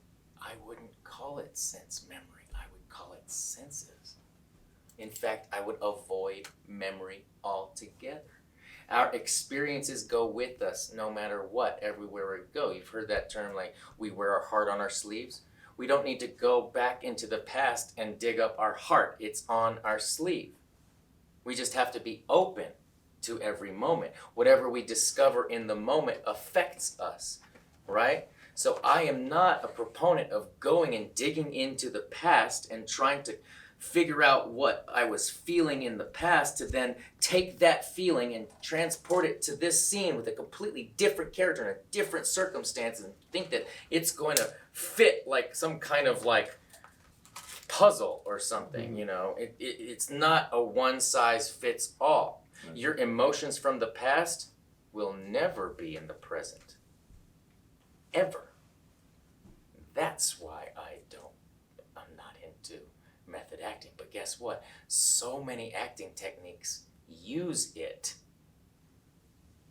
I wouldn't call it sense memory. I would call it senses. In fact, I would avoid memory altogether. Our experiences go with us no matter what, everywhere we go. You've heard that term, like we wear our heart on our sleeves. We don't need to go back into the past and dig up our heart. It's on our sleeve. We just have to be open to every moment. Whatever we discover in the moment affects us, right? So I am not a proponent of going and digging into the past and trying to figure out what I was feeling in the past to then take that feeling and transport it to this scene with a completely different character and a different circumstance and think that it's going to fit like some kind of like puzzle or something, you know. It's not a one size fits all. Your emotions from the past will never be in the present. Ever. That's why I'm not into method acting. But guess what? So many acting techniques use it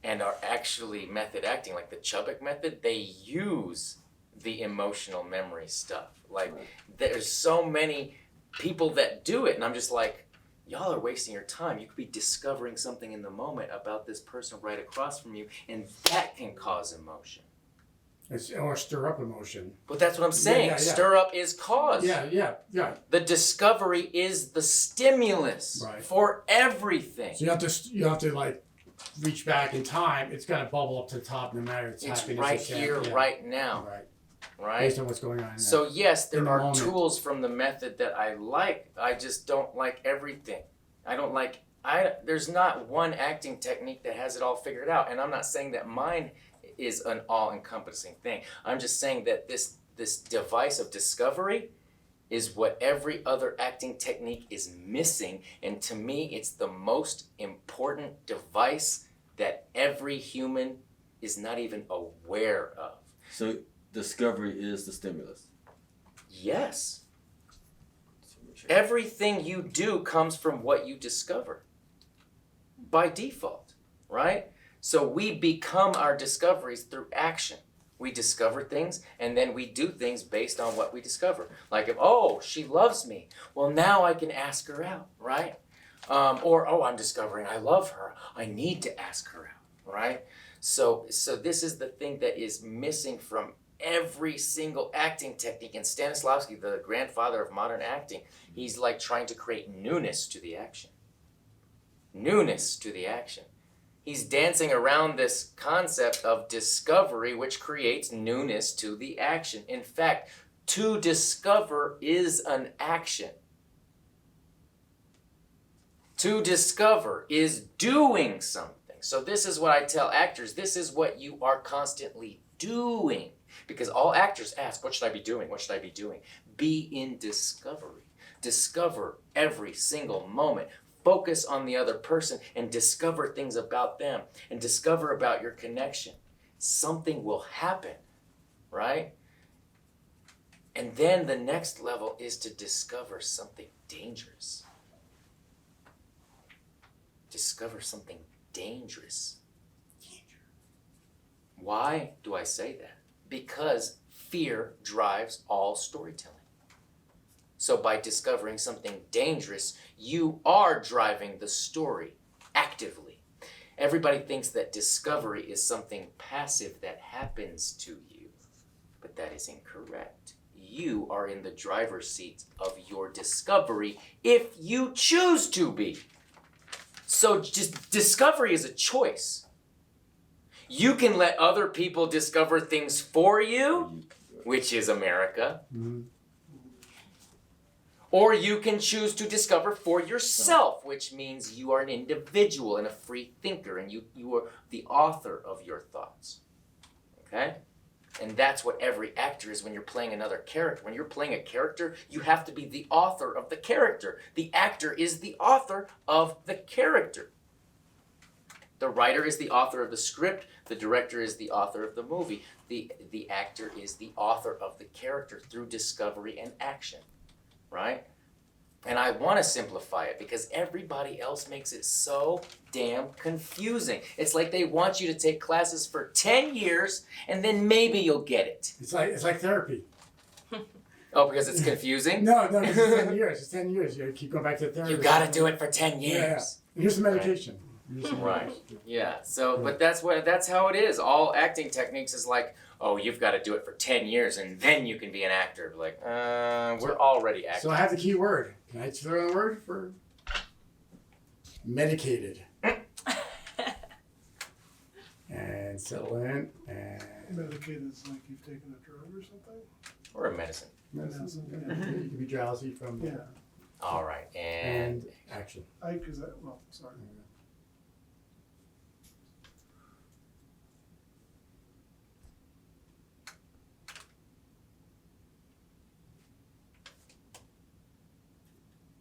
and are actually method acting. Like the Chubbuck method, they use the emotional memory stuff. Like there's so many people that do it, and I'm just like, y'all are wasting your time. You could be discovering something in the moment about this person right across from you, and that can cause emotion. Or stir up emotion. But that's what I'm saying. Yeah. Stir up is cause. Yeah. The discovery is the stimulus for everything. So you have to like reach back in time. It's gonna bubble up to the top no matter it's happiness. Right here, right now. Right. Based on what's going on. So yes, there are moment. tools from the method that I like. I just don't like everything. There's not one acting technique that has it all figured out. And I'm not saying that mine is an all-encompassing thing. I'm just saying that this device of discovery is what every other acting technique is missing. And to me, it's the most important device that every human is not even aware of. So discovery is the stimulus. Yes. Everything you do comes from what you discover by default, right? So we become our discoveries through action. We discover things and then we do things based on what we discover. Like if, oh, she loves me. Well, now I can ask her out, right? Or, oh, I'm discovering I love her. I need to ask her out, right? So this is the thing that is missing from every single acting technique. And Stanislavski, the grandfather of modern acting, he's like trying to create newness to the action. Newness to the action. He's dancing around this concept of discovery, which creates newness to the action. In fact, to discover is an action. To discover is doing something. So this is what I tell actors. This is what you are constantly doing. Because all actors ask, what should I be doing? What should I be doing? Be in discovery. Discover every single moment. Focus on the other person and discover things about them and discover about your connection. Something will happen, right? And then the next level is to discover something dangerous. Discover something dangerous. Why do I say that? Because fear drives all storytelling. So by discovering something dangerous, you are driving the story actively. Everybody thinks that discovery is something passive that happens to you, but that is incorrect. You are in the driver's seat of your discovery if you choose to be. So just discovery is a choice. You can let other people discover things for you, which is America. Mm-hmm. Or you can choose to discover for yourself, which means you are an individual and a free thinker, and you are the author of your thoughts. Okay? And that's what every actor is when you're playing another character. When you're playing a character, you have to be the author of the character. The actor is the author of the character. The writer is the author of the script. The director is the author of the movie. The actor is the author of the character through discovery and action. Right? And I want to simplify it because everybody else makes it so damn confusing. It's like they want you to take classes for 10 years and then maybe you'll get it. It's like therapy. Oh, because it's confusing? No, it's 10 years. It's 10 years. You gotta keep going back to therapy. You gotta do it for 10 years. Yeah. Here's the medication. Use some Right. words. Yeah. So, but that's how it is. All acting techniques is like, oh, you've got to do it for 10 years and then you can be an actor. Like, we're already acting. So I have the key word. Can I throw in a word for medicated? And settle in and Medicated is like you've taken a drug or something. Or a medicine. medicine. Yeah. You can be drowsy from Yeah. All right. And action. Sorry.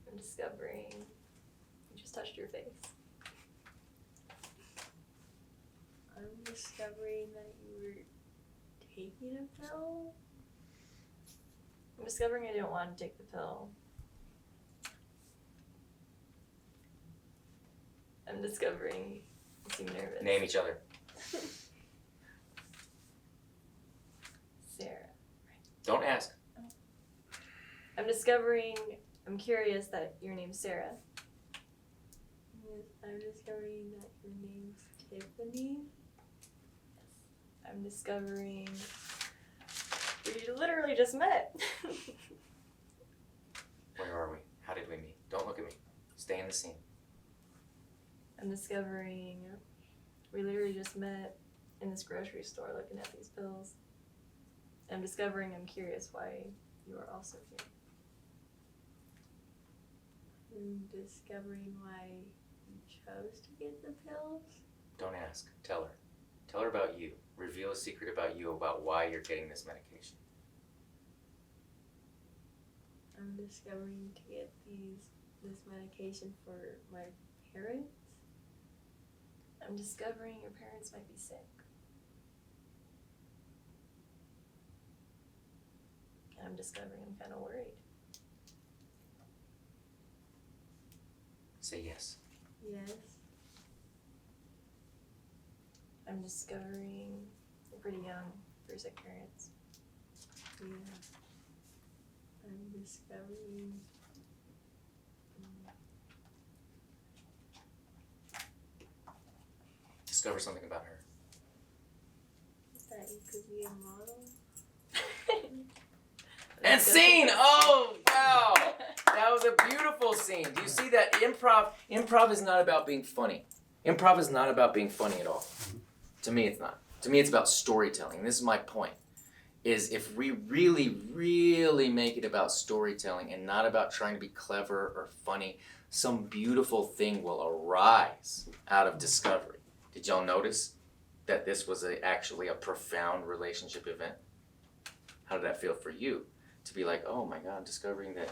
I'm discovering you just touched your face. I'm discovering that you were taking a pill. I'm discovering I didn't want to take the pill. I'm discovering you seem nervous. name each other. Sarah. Don't ask. I'm discovering, I'm curious that your name's Sarah. I'm discovering that your name's Tiffany. Yes. I'm discovering we literally just met. Where are we? How did we meet? Don't look at me. Stay in the scene. I'm discovering we literally just met in this grocery store looking at these pills. I'm discovering I'm curious why you are also here. I'm discovering why you chose to get the pills. Don't ask. Tell her. Tell her about you. Reveal a secret about you about why you're getting this medication. I'm discovering to get this medication for my parents. I'm discovering your parents might be sick. And I'm discovering I'm kind of worried. Say yes. Yes. I'm discovering you're pretty young for your sick parents. Yeah. I'm discovering. Discover something about her. That you could be a model. And scene! Oh, wow! That was a beautiful scene. Do you see that? Improv is not about being funny. Improv is not about being funny at all. To me, it's not. To me, it's about storytelling. This is my point. Is if we really, really make it about storytelling and not about trying to be clever or funny, some beautiful thing will arise out of discovery. Did y'all notice that this was actually a profound relationship event? How did that feel for you? To be like, oh my God, discovering that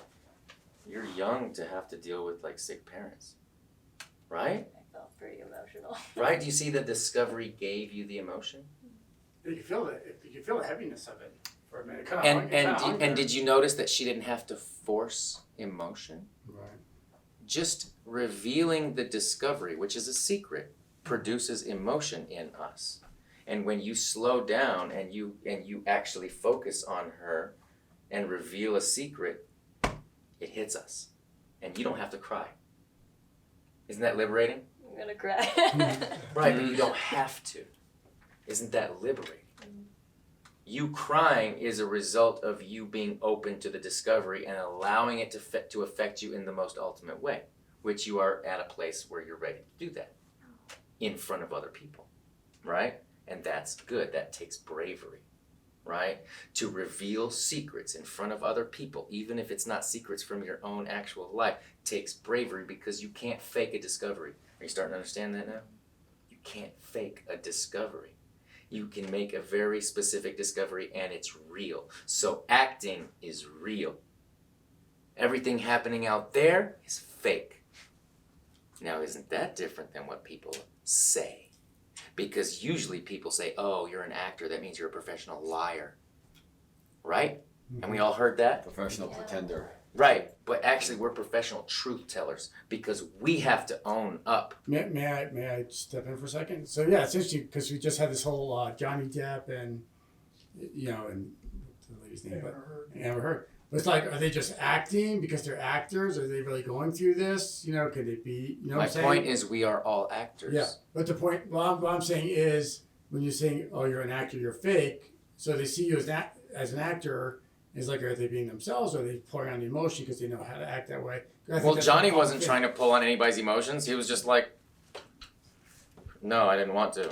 you're young to have to deal with like sick parents, right? I felt pretty emotional. Right? Do you see the discovery gave you the emotion? You can feel it. You can feel the heaviness of it for a minute. And did you notice that she didn't have to force emotion? Right. Just revealing the discovery, which is a secret, produces emotion in us. And when you slow down and you actually focus on her and reveal a secret, it hits us. And you don't have to cry. Isn't that liberating? I'm gonna cry. Right, but you don't have to. Isn't that liberating? You crying is a result of you being open to the discovery and allowing it to affect you in the most ultimate way, which you are at a place where you're ready to do that in front of other people, right? And that's good. That takes bravery, right? To reveal secrets in front of other people, even if it's not secrets from your own actual life, takes bravery because you can't fake a discovery. Are you starting to understand that now? You can't fake a discovery. You can make a very specific discovery and it's real. So acting is real. Everything happening out there is fake. Now, isn't that different than what people say? Because usually people say, oh, you're an actor, that means you're a professional liar. Right? And we all heard that? Professional pretender. Right, but actually we're professional truth tellers because we have to own up. May I step in for a second? So yeah, it's interesting because we just had this whole Johnny Depp and and the lady's name, Amber Heard. But it's like, are they just acting because they're actors? Are they really going through this? You know, could it be? You know, My what I'm saying? point is, we are all actors. Yeah, but the point, what I'm saying is, when you're saying, oh, you're an actor, you're fake, so they see you as an actor, it's like, are they being themselves, or are they pouring on the emotion because they know how to act that way? Well, Johnny wasn't trying to pull on anybody's emotions. He was just like, no, I didn't want to.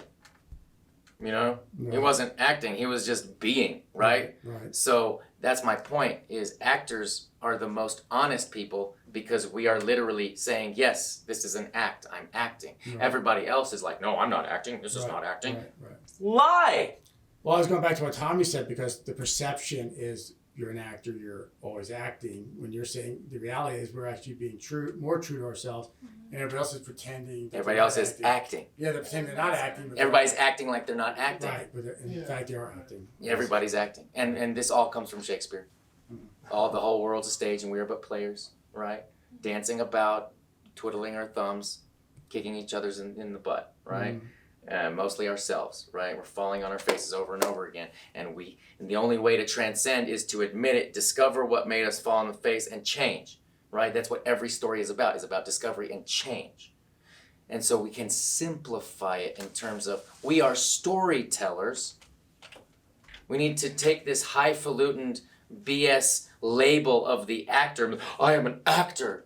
You know? He wasn't acting. He was just being, right? Right. So that's my point, is actors are the most honest people because we are literally saying, yes, this is an act. I'm acting. Right. Everybody else is like, no, I'm not acting. This is not acting. Right. Lie! Well, I was going back to what Tommy said, because the perception is you're an actor, you're always acting. When you're saying the reality is we're actually being more true to ourselves, and everybody else is pretending. Everybody else is acting. Yeah, they're pretending they're not acting. But Everybody's acting like they're not acting. Right, but in fact they are acting. Everybody's acting. And this all comes from Shakespeare. The whole world's a stage and we are but players, right? Dancing about, twiddling our thumbs, kicking each other's in the butt, right? Mostly ourselves, right? We're falling on our faces over and over again. And the only way to transcend is to admit it, discover what made us fall on the face, and change, right? That's what every story is about discovery and change. And so we can simplify it in terms of, we are storytellers. We need to take this highfalutin BS label of the actor. I am an actor,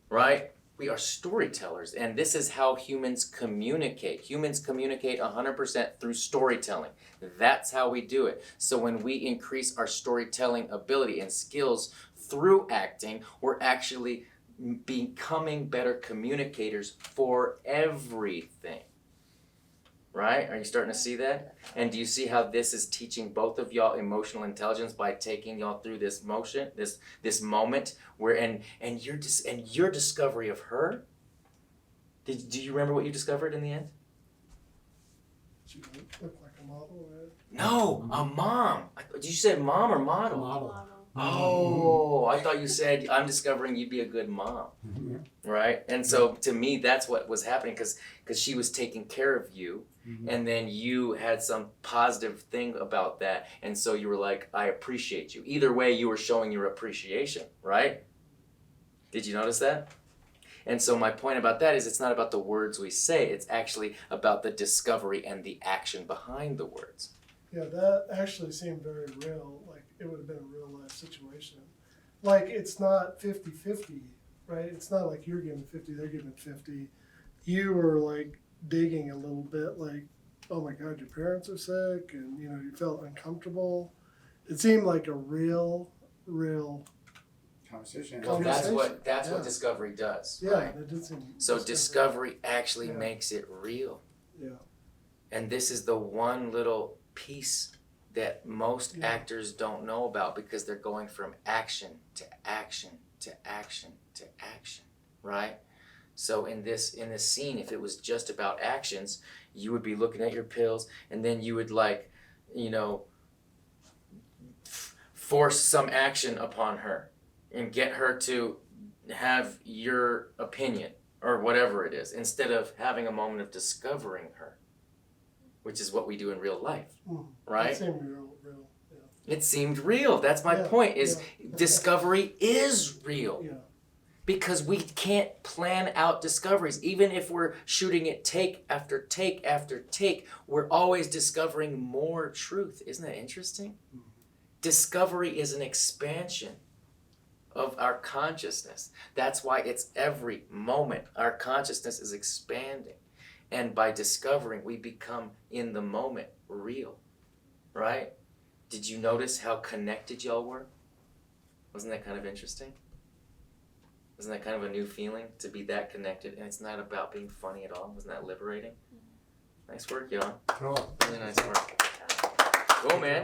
right? We are storytellers, and this is how humans communicate. Humans communicate 100% through storytelling. That's how we do it. So when we increase our storytelling ability and skills through acting, we're actually becoming better communicators for everything. Right? Are you starting to see that? And do you see how this is teaching both of y'all emotional intelligence by taking y'all through this motion, this moment where and your discovery of her? Do you remember what you discovered in the end? She looked like a model, right? No, a mom. Did you say mom or model? Model. Oh, I thought you said, I'm discovering you'd be a good mom. Right? And so to me, that's what was happening, because she was taking care of you, and then you had some positive thing about that, and so you were like, I appreciate you. Either way, you were showing your appreciation, right? Did you notice that? And so my point about that is, it's not about the words we say, it's actually about the discovery and the action behind the words. Yeah, that actually seemed very real, like it would have been a real life situation. Like, it's not 50-50, right? It's not like you're giving 50, they're giving 50. You were like digging a little bit, like, oh my God, your parents are sick, and you know, you felt uncomfortable. It seemed like a real Conversation. Well, that's what Yeah. discovery does. Yeah, Right? it did seem. So discovery actually Yeah. makes it real. Yeah. And this is the one little piece that most actors don't know about, because they're going from action to action to action to action, right? So in this scene, if it was just about actions, you would be looking at your pills, and then you would, like, you know, force some action upon her and get her to have your opinion or whatever it is, instead of having a moment of discovering her, which is what we do in real life, right? It seemed real, yeah. It seemed real. That's my point, is discovery is real. Yeah. Because we can't plan out discoveries. Even if we're shooting it take after take after take, we're always discovering more truth. Isn't that interesting? Discovery is an expansion of our consciousness. That's why it's every moment. Our consciousness is expanding. And by discovering, we become, in the moment, real. Right? Did you notice how connected y'all were? Wasn't that kind of interesting? Isn't that kind of a new feeling, to be that connected? And it's not about being funny at all. Wasn't that liberating? Nice work, y'all. Cool. Really nice work. Cool, man.